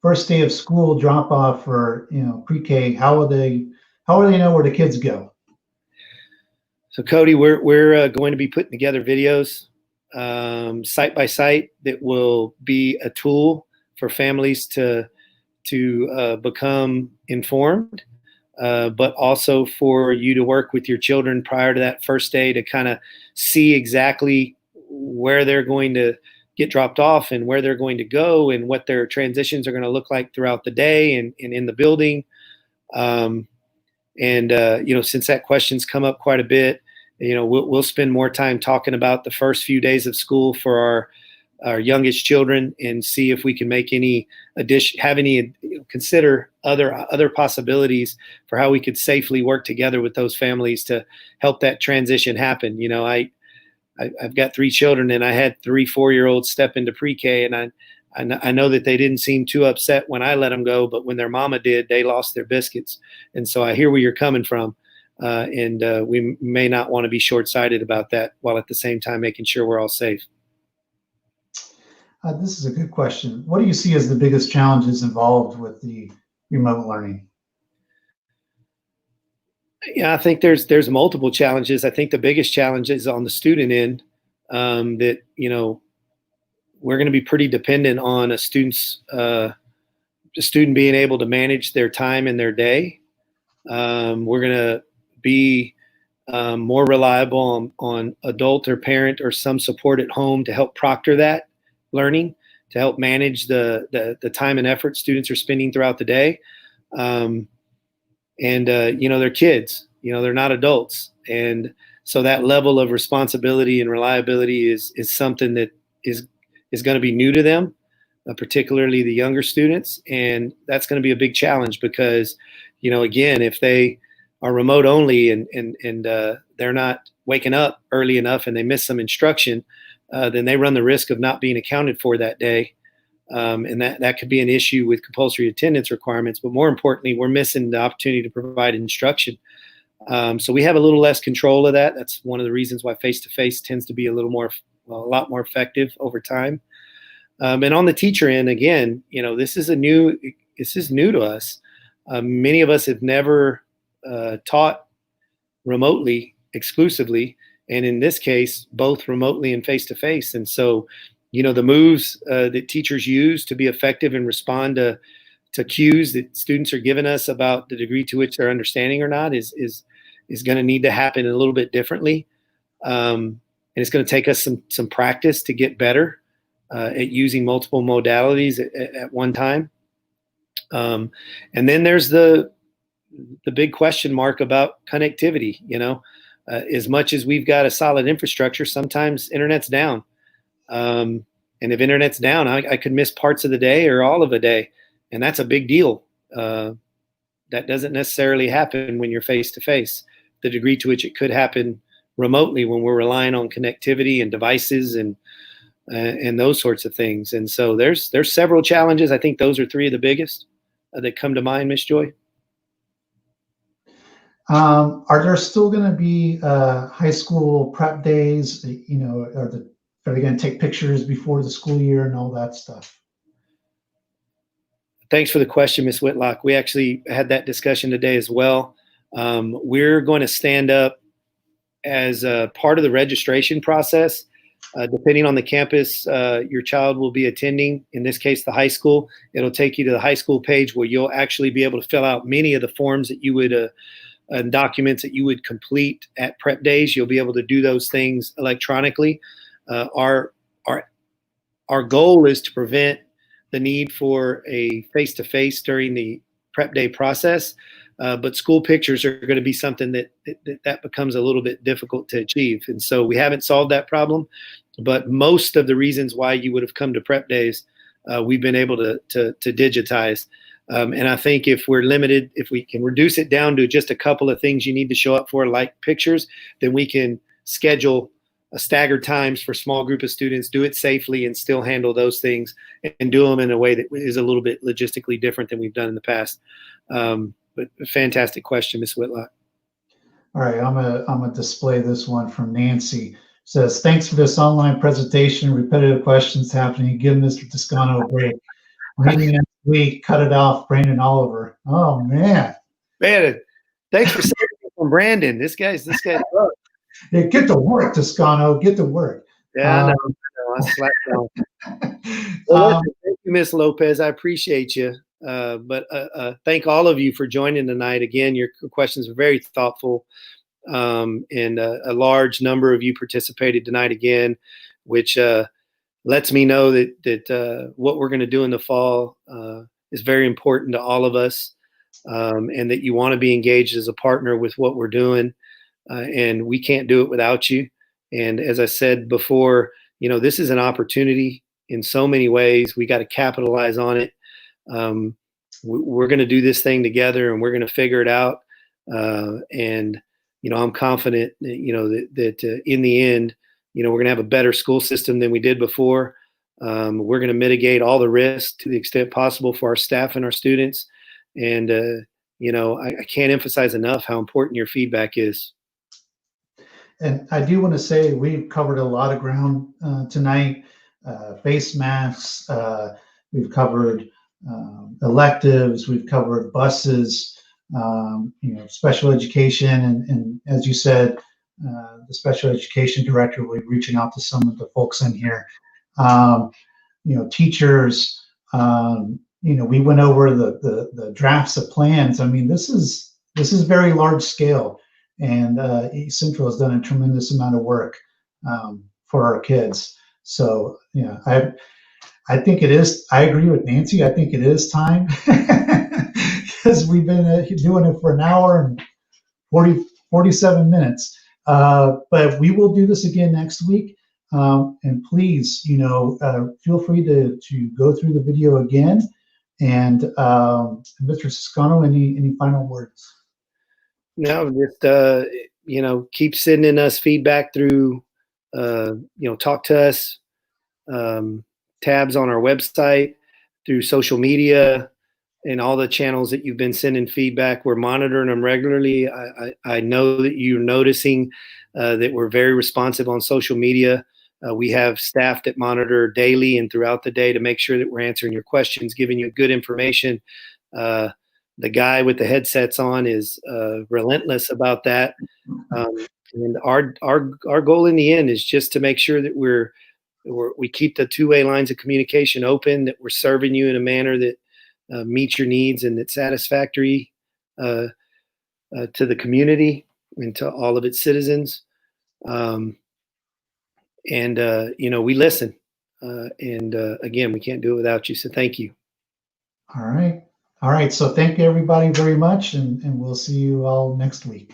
first day of school drop off for pre-K, how will they know where the kids go? So Cody, we're going to be putting together videos site by site that will be a tool for families to become informed, but also for you to work with your children prior to that first day to kind of see exactly where they're going to get dropped off and where they're going to go and what their transitions are going to look like throughout the day and in the building. Since that question's come up quite a bit, we'll spend more time talking about the first few days of school for our youngest children and see if we can make any consider other possibilities for how we could safely work together with those families to help that transition happen. I've got 3 children, and I had 3 4-year-olds step into pre-K, and I know that they didn't seem too upset when I let them go, but when their mama did, they lost their biscuits. And so I hear where you're coming from, and we may not want to be short-sighted about that while at the same time making sure we're all safe. This is a good question. What do you see as the biggest challenges involved with the remote learning? Yeah, I think there's multiple challenges. I think the biggest challenge is on the student end, that we're going to be pretty dependent on a student being able to manage their time and their day. We're going to be more reliable on adult or parent or some support at home to help proctor that learning, to help manage the time and effort students are spending throughout the day. They're kids, they're not adults. And so that level of responsibility and reliability is something that is going to be new to them, particularly the younger students. And that's going to be a big challenge because, again, if they are remote only and they're not waking up early enough and they miss some instruction, then they run the risk of not being accounted for that day. And that could be an issue with compulsory attendance requirements. But more importantly, we're missing the opportunity to provide instruction. So we have a little less control of that. That's one of the reasons why face-to-face tends to be a lot more effective over time. And on the teacher end, again, this is new to us. Many of us have never taught remotely exclusively, and in this case, both remotely and face-to-face. And so, the moves that teachers use to be effective and respond to cues that students are giving us about the degree to which they're understanding or not is going to need to happen a little bit differently. And it's going to take us some practice to get better at using multiple modalities at one time. And then there's the big question mark about connectivity. As much as we've got a solid infrastructure, sometimes internet's down. And if internet's down, I could miss parts of the day or all of a day. And that's a big deal. That doesn't necessarily happen when you're face-to-face. The degree to which it could happen remotely when we're relying on connectivity and devices and those sorts of things. And so there's several challenges. I think those are 3 of the biggest that come to mind, Ms. Joy. Are there still going to be high school prep days? Are they going to take pictures before the school year and all that stuff? Thanks for the question, Ms. Whitlock. We actually had that discussion today as well. We're going to stand up as a part of the registration process. Depending on the campus your child will be attending, in this case, the high school, it'll take you to the high school page where you'll actually be able to fill out many of the forms that you would and documents that you would complete at prep days. You'll be able to do those things electronically. Our goal is to prevent the need for a face-to-face during the prep day process, but school pictures are going to be something that becomes a little bit difficult to achieve. And so we haven't solved that problem, but most of the reasons why you would have come to prep days, we've been able to digitize. And I think if we're limited, if we can reduce it down to just a couple of things you need to show up for, like pictures, then we can schedule staggered times for a small group of students, do it safely, and still handle those things and do them in a way that is a little bit logistically different than we've done in the past. But a fantastic question, Ms. Whitlock. All right, I'm gonna display this one from Nancy. It says, thanks for this online presentation. Repetitive questions happening. Give Mr. Toscano a break. Meeting next week. Cut it off, Brandon Oliver. Oh man. Man, thanks for saying it from Brandon. This guy's. Yeah, get to work, Toscano. Get to work. Yeah, I know. I slapped on. Well, listen, thank you, Miss Lopez. I appreciate you. But thank all of you for joining tonight. Again, your questions are very thoughtful, and a large number of you participated tonight again, which lets me know that what we're going to do in the fall is very important to all of us, and that you want to be engaged as a partner with what we're doing, and we can't do it without you. And as I said before, this is an opportunity in so many ways. We got to capitalize on it. We're going to do this thing together, and we're going to figure it out. And I'm confident that, that in the end, we're going to have a better school system than we did before. We're going to mitigate all the risks to the extent possible for our staff and our students. And I can't emphasize enough how important your feedback is. And I do want to say we've covered a lot of ground tonight. Face masks, we've covered electives, we've covered buses, special education, and as you said, the special education director will be reaching out to some of the folks in here. Teachers. We went over the drafts of plans. I mean, this is very large scale. And East Central has done a tremendous amount of work for our kids. So, I think it is. I agree with Nancy. I think it is time because we've been doing it for an hour and 47 minutes. But we will do this again next week. And please, feel free to go through the video again. And Mr. Toscano, any final words? No, just keep sending us feedback through talk to us, tabs on our website, through social media, and all the channels that you've been sending feedback. We're monitoring them regularly. I know that you're noticing that we're very responsive on social media. We have staff that monitor daily and throughout the day to make sure that we're answering your questions, giving you good information. The guy with the headsets on is relentless about that. And our goal in the end is just to make sure that we keep the two-way lines of communication open, that we're serving you in a manner that meets your needs and that's satisfactory to the community and to all of its citizens. We listen. Again, we can't do it without you. So thank you. All right. So thank you everybody very much, and we'll see you all next week.